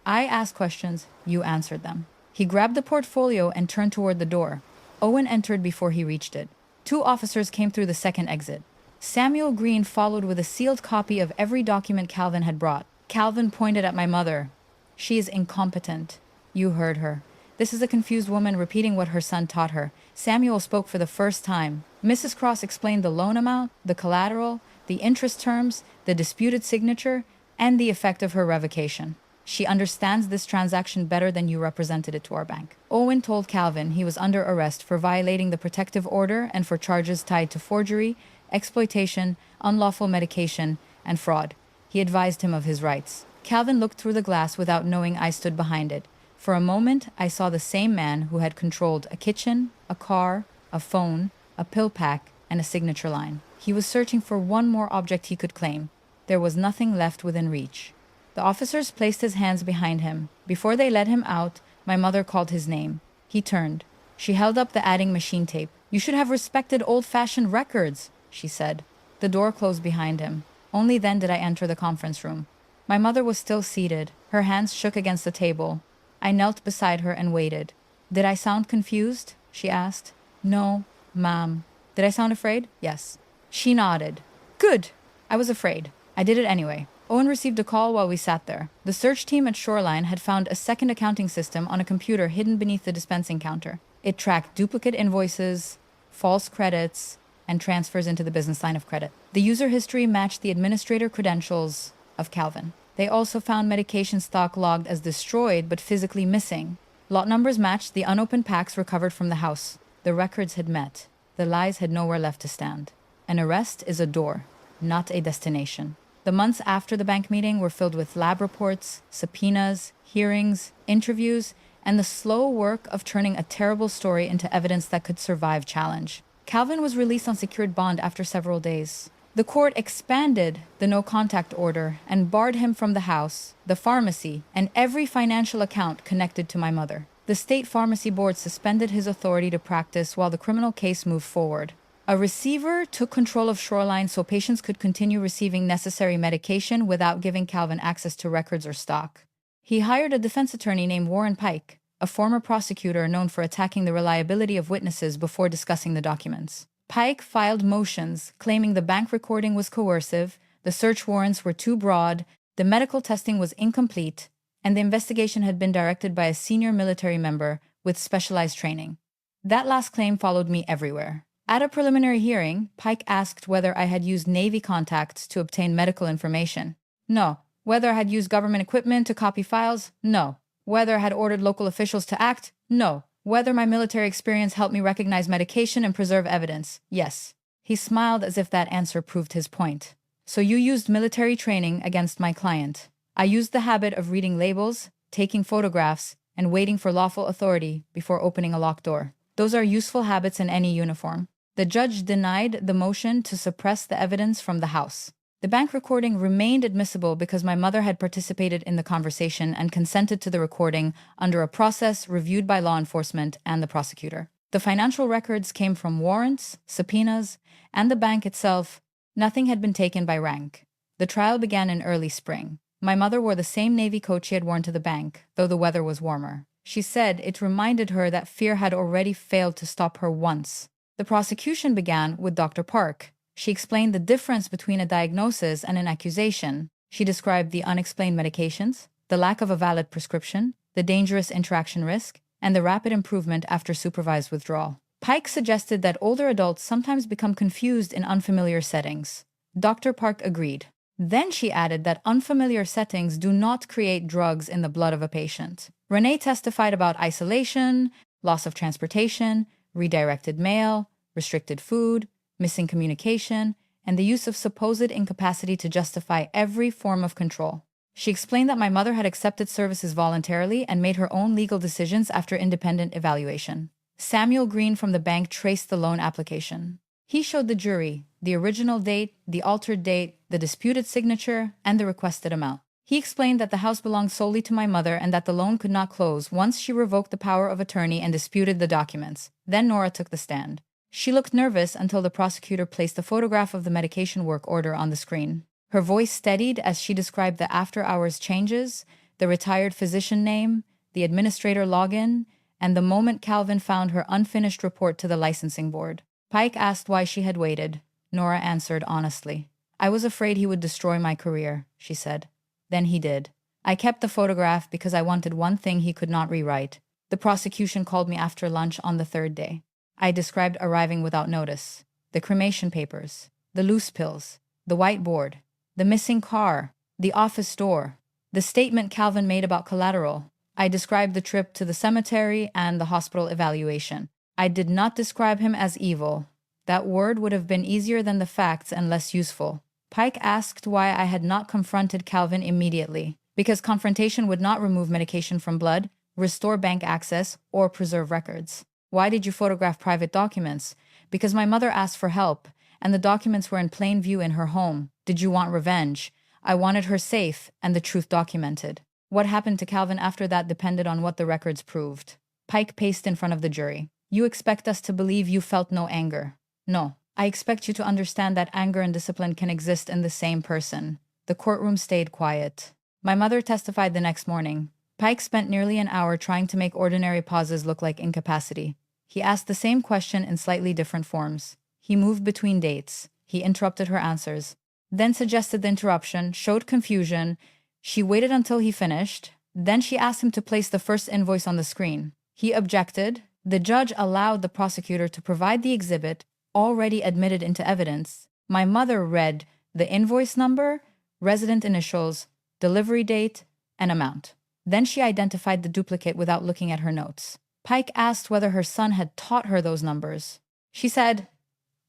I asked questions. You answered them. He grabbed the portfolio and turned toward the door. Owen entered before he reached it. 2 officers came through the second exit. Samuel Green followed with a sealed copy of every document Calvin had brought. Calvin pointed at my mother. She is incompetent. You heard her. This is a confused woman repeating what her son taught her. Samuel spoke for the first time. Mrs. Cross explained the loan amount, the collateral, the interest terms, the disputed signature, and the effect of her revocation. She understands this transaction better than you represented it to our bank. Owen told Calvin he was under arrest for violating the protective order and for charges tied to forgery, exploitation, unlawful medication, and fraud. He advised him of his rights. Calvin looked through the glass without knowing I stood behind it. For a moment, I saw the same man who had controlled a kitchen, a car, a phone, a pill pack, and a signature line. He was searching for one more object he could claim. There was nothing left within reach. The officers placed his hands behind him. Before they let him out, my mother called his name. He turned. She held up the adding machine tape. You should have respected old-fashioned records, she said. The door closed behind him. Only then did I enter the conference room. My mother was still seated. Her hands shook against the table. I knelt beside her and waited. Did I sound confused? She asked. No, ma'am. Did I sound afraid? Yes. She nodded. Good. I was afraid. I did it anyway. Owen received a call while we sat there. The search team at Shoreline had found a second accounting system on a computer hidden beneath the dispensing counter. It tracked duplicate invoices, false credits, and transfers into the business line of credit. The user history matched the administrator credentials of Calvin. They also found medication stock logged as destroyed but physically missing. Lot numbers matched the unopened packs recovered from the house. The records had met. The lies had nowhere left to stand. An arrest is a door, not a destination. The months after the bank meeting were filled with lab reports, subpoenas, hearings, interviews, and the slow work of turning a terrible story into evidence that could survive challenge. Calvin was released on secured bond after several days. The court expanded the no-contact order and barred him from the house, the pharmacy, and every financial account connected to my mother. The state pharmacy board suspended his authority to practice while the criminal case moved forward. A receiver took control of Shoreline so patients could continue receiving necessary medication without giving Calvin access to records or stock. He hired a defense attorney named Warren Pike, a former prosecutor known for attacking the reliability of witnesses before discussing the documents. Pike filed motions claiming the bank recording was coercive, the search warrants were too broad, the medical testing was incomplete, and the investigation had been directed by a senior military member with specialized training. That last claim followed me everywhere. At a preliminary hearing, Pike asked whether I had used Navy contacts to obtain medical information. No. Whether I had used government equipment to copy files? No. Whether I had ordered local officials to act? No. Whether my military experience helped me recognize medication and preserve evidence? Yes. He smiled as if that answer proved his point. So you used military training against my client. I used the habit of reading labels, taking photographs, and waiting for lawful authority before opening a locked door. Those are useful habits in any uniform. The judge denied the motion to suppress the evidence from the house. The bank recording remained admissible because my mother had participated in the conversation and consented to the recording under a process reviewed by law enforcement and the prosecutor. The financial records came from warrants, subpoenas, and the bank itself. Nothing had been taken by rank. The trial began in early spring. My mother wore the same navy coat she had worn to the bank, though the weather was warmer. She said it reminded her that fear had already failed to stop her once. The prosecution began with Dr. Park. She explained the difference between a diagnosis and an accusation. She described the unexplained medications, the lack of a valid prescription, the dangerous interaction risk, and the rapid improvement after supervised withdrawal. Pike suggested that older adults sometimes become confused in unfamiliar settings. Dr. Park agreed. Then she added that unfamiliar settings do not create drugs in the blood of a patient. Renee testified about isolation, loss of transportation, redirected mail, restricted food, missing communication, and the use of supposed incapacity to justify every form of control. She explained that my mother had accepted services voluntarily and made her own legal decisions after independent evaluation. Samuel Green from the bank traced the loan application. He showed the jury the original date, the altered date, the disputed signature, and the requested amount. He explained that the house belonged solely to my mother and that the loan could not close once she revoked the power of attorney and disputed the documents. Then Nora took the stand. She looked nervous until the prosecutor placed a photograph of the medication work order on the screen. Her voice steadied as she described the after-hours changes, the retired physician name, the administrator login, and the moment Calvin found her unfinished report to the licensing board. Pike asked why she had waited. Nora answered honestly. "I was afraid he would destroy my career," she said. Then he did. "I kept the photograph because I wanted one thing he could not rewrite." The prosecution called me after lunch on the third day. I described arriving without notice, the cremation papers, the loose pills, the whiteboard, the missing car, the office door, the statement Calvin made about collateral. I described the trip to the cemetery and the hospital evaluation. I did not describe him as evil. That word would have been easier than the facts and less useful. Pike asked why I had not confronted Calvin immediately, because confrontation would not remove medication from blood, restore bank access, or preserve records. Why did you photograph private documents? Because my mother asked for help, and the documents were in plain view in her home. Did you want revenge? I wanted her safe and the truth documented. What happened to Calvin after that depended on what the records proved. Pike paced in front of the jury. You expect us to believe you felt no anger. No, I expect you to understand that anger and discipline can exist in the same person. The courtroom stayed quiet. My mother testified the next morning. Pike spent nearly an hour trying to make ordinary pauses look like incapacity. He asked the same question in slightly different forms. He moved between dates. He interrupted her answers. Then suggested the interruption, showed confusion. She waited until he finished. Then she asked him to place the first invoice on the screen. He objected. The judge allowed the prosecutor to provide the exhibit already admitted into evidence. My mother read the invoice number, resident initials, delivery date, and amount. Then she identified the duplicate without looking at her notes. Pike asked whether her son had taught her those numbers. She said,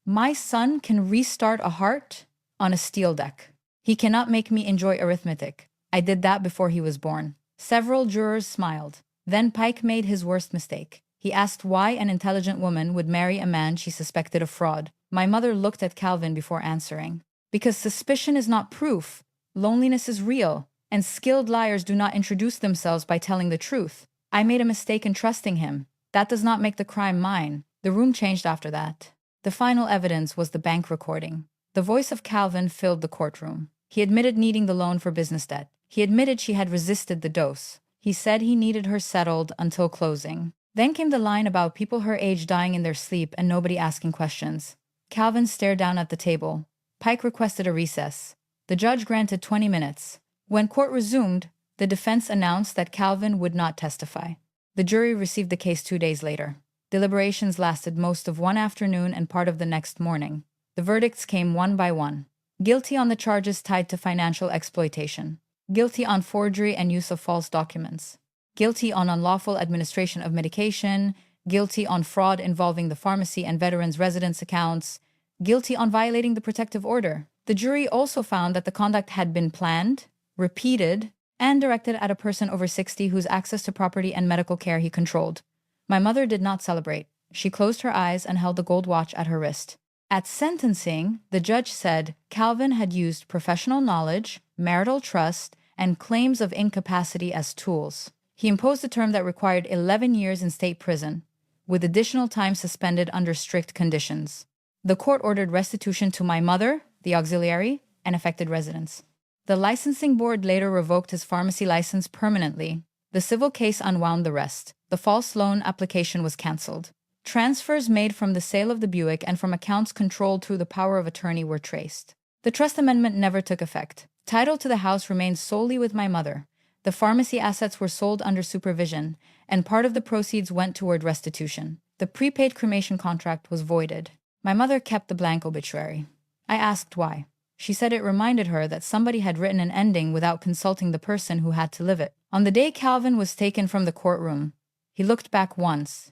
"My son can restart a heart on a steel deck. He cannot make me enjoy arithmetic. I did that before he was born." Several jurors smiled. Then Pike made his worst mistake. He asked why an intelligent woman would marry a man she suspected of fraud. My mother looked at Calvin before answering. Because suspicion is not proof. Loneliness is real, and skilled liars do not introduce themselves by telling the truth. I made a mistake in trusting him. That does not make the crime mine. The room changed after that. The final evidence was the bank recording. The voice of Calvin filled the courtroom. He admitted needing the loan for business debt. He admitted she had resisted the dose. He said he needed her settled until closing. Then came the line about people her age dying in their sleep and nobody asking questions. Calvin stared down at the table. Pike requested a recess. The judge granted 20 minutes. When court resumed, the defense announced that Calvin would not testify. The jury received the case 2 days later. Deliberations lasted most of one afternoon and part of the next morning. The verdicts came one by one. Guilty on the charges tied to financial exploitation. Guilty on forgery and use of false documents. Guilty on unlawful administration of medication. Guilty on fraud involving the pharmacy and veterans' residence accounts. Guilty on violating the protective order. The jury also found that the conduct had been planned, repeated, and directed at a person over 60 whose access to property and medical care he controlled. My mother did not celebrate. She closed her eyes and held the gold watch at her wrist. At sentencing, the judge said Calvin had used professional knowledge, marital trust, and claims of incapacity as tools. He imposed a term that required 11 years in state prison. with additional time suspended under strict conditions. The court ordered restitution to my mother, the auxiliary, and affected residents. The licensing board later revoked his pharmacy license permanently. The civil case unwound the rest. The false loan application was cancelled. Transfers made from the sale of the Buick and from accounts controlled through the power of attorney were traced. The trust amendment never took effect. Title to the house remained solely with my mother. The pharmacy assets were sold under supervision, and part of the proceeds went toward restitution. The prepaid cremation contract was voided. My mother kept the blank obituary. I asked why. She said it reminded her that somebody had written an ending without consulting the person who had to live it. On the day Calvin was taken from the courtroom, he looked back once.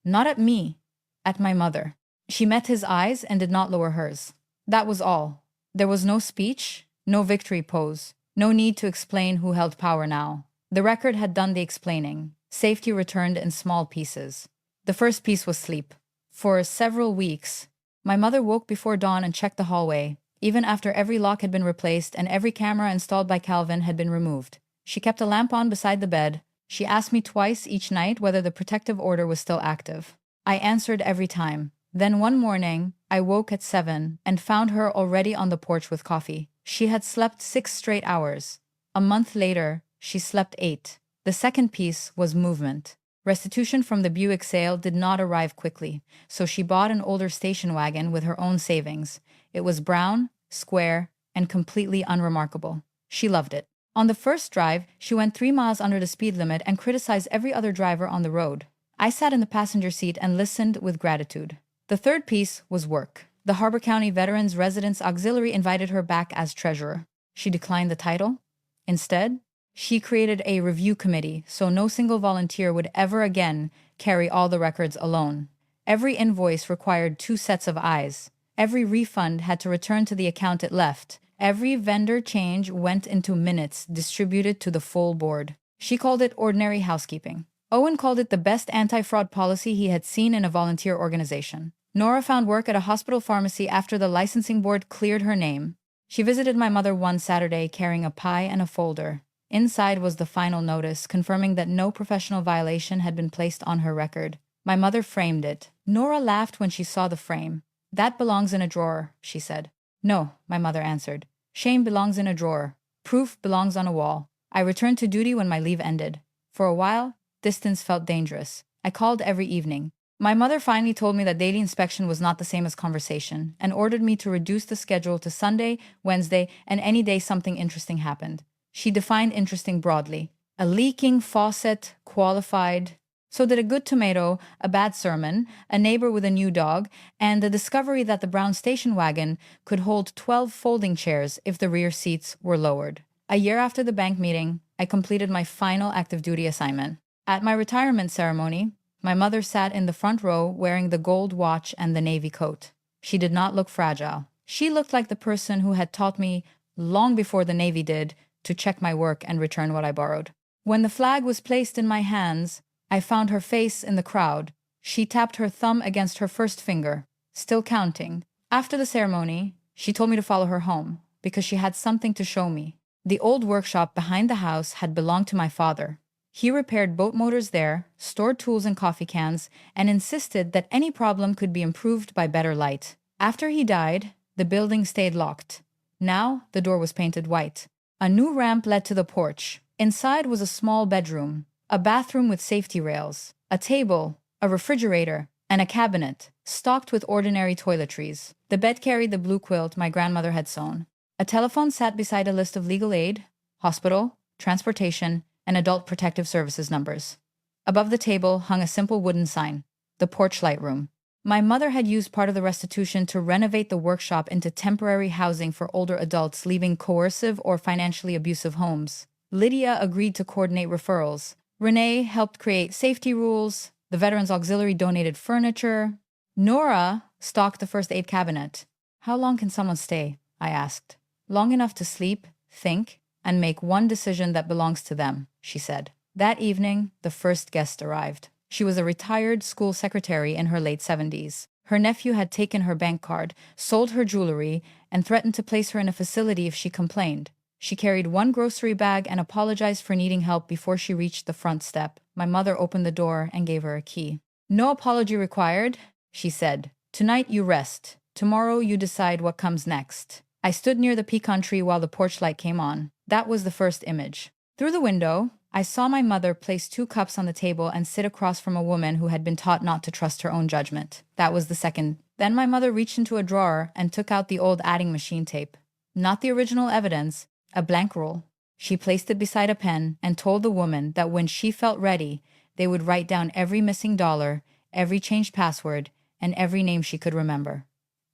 Not at me, at my mother. She met his eyes and did not lower hers. That was all. There was no speech, no victory pose, no need to explain who held power now. The record had done the explaining. Safety returned in small pieces. The first piece was sleep. For several weeks, my mother woke before dawn and checked the hallway, even after every lock had been replaced and every camera installed by Calvin had been removed. She kept a lamp on beside the bed. She asked me twice each night whether the protective order was still active. I answered every time. Then one morning, I woke at 7 and found her already on the porch with coffee. She had slept 6 straight hours. A month later, she slept 8. The second piece was movement. Restitution from the Buick sale did not arrive quickly, so she bought an older station wagon with her own savings. It was brown, square, and completely unremarkable. She loved it. On the first drive, she went 3 miles under the speed limit and criticized every other driver on the road. I sat in the passenger seat and listened with gratitude. The third piece was work. The Harbor County Veterans Residence Auxiliary invited her back as treasurer. She declined the title. Instead, she created a review committee so no single volunteer would ever again carry all the records alone. Every invoice required 2 sets of eyes. Every refund had to return to the account it left. Every vendor change went into minutes distributed to the full board. She called it ordinary housekeeping. Owen called it the best anti-fraud policy he had seen in a volunteer organization. Nora found work at a hospital pharmacy after the licensing board cleared her name. She visited my mother one Saturday carrying a pie and a folder. Inside was the final notice, confirming that no professional violation had been placed on her record. My mother framed it. Nora laughed when she saw the frame. "That belongs in a drawer," she said. "No," my mother answered. "Shame belongs in a drawer. Proof belongs on a wall." I returned to duty when my leave ended. For a while, distance felt dangerous. I called every evening. My mother finally told me that daily inspection was not the same as conversation, and ordered me to reduce the schedule to Sunday, Wednesday, and any day something interesting happened. She defined interesting broadly. A leaking faucet qualified. So did a good tomato, a bad sermon, a neighbor with a new dog, and the discovery that the brown station wagon could hold 12 folding chairs if the rear seats were lowered. A year after the bank meeting, I completed my final active duty assignment. At my retirement ceremony, my mother sat in the front row wearing the gold watch and the navy coat. She did not look fragile. She looked like the person who had taught me, long before the Navy did, to check my work and return what I borrowed. When the flag was placed in my hands, I found her face in the crowd. She tapped her thumb against her first finger, still counting. After the ceremony, she told me to follow her home, because she had something to show me. The old workshop behind the house had belonged to my father. He repaired boat motors there, stored tools and coffee cans, and insisted that any problem could be improved by better light. After he died, the building stayed locked. Now, the door was painted white. A new ramp led to the porch. Inside was a small bedroom, a bathroom with safety rails, a table, a refrigerator, and a cabinet, stocked with ordinary toiletries. The bed carried the blue quilt my grandmother had sewn. A telephone sat beside a list of legal aid, hospital, transportation, and adult protective services numbers. Above the table hung a simple wooden sign, the porch light room. My mother had used part of the restitution to renovate the workshop into temporary housing for older adults leaving coercive or financially abusive homes. Lydia agreed to coordinate referrals. Renee helped create safety rules. The Veterans Auxiliary donated furniture. Nora stocked the first aid cabinet. "How long can someone stay?" I asked. "Long enough to sleep, think, and make one decision that belongs to them," she said. That evening, the first guest arrived. She was a retired school secretary in her late 70s. Her nephew had taken her bank card, sold her jewelry, and threatened to place her in a facility if she complained. She carried one grocery bag and apologized for needing help before she reached the front step. My mother opened the door and gave her a key. No apology required, she said. Tonight you rest. Tomorrow you decide what comes next. I stood near the pecan tree while the porch light came on. That was the first image. Through the window, I saw my mother place 2 cups on the table and sit across from a woman who had been taught not to trust her own judgment. That was the second. Then my mother reached into a drawer and took out the old adding machine tape. Not the original evidence, a blank roll. She placed it beside a pen and told the woman that when she felt ready, they would write down every missing dollar, every changed password, and every name she could remember.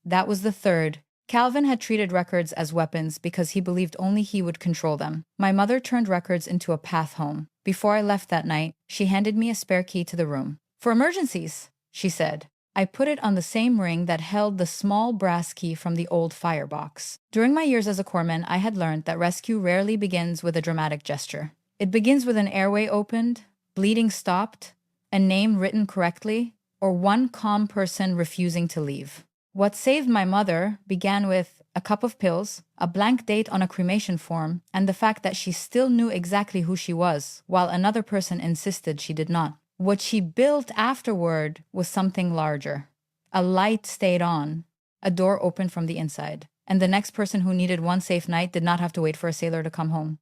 That was the third. Calvin had treated records as weapons because he believed only he would control them. My mother turned records into a path home. Before I left that night, she handed me a spare key to the room. For emergencies, she said. I put it on the same ring that held the small brass key from the old firebox. During my years as a corpsman, I had learned that rescue rarely begins with a dramatic gesture. It begins with an airway opened, bleeding stopped, a name written correctly, or one calm person refusing to leave. What saved my mother began with a cup of pills, a blank date on a cremation form, and the fact that she still knew exactly who she was, while another person insisted she did not. What she built afterward was something larger. A light stayed on, a door opened from the inside, and the next person who needed one safe night did not have to wait for a sailor to come home.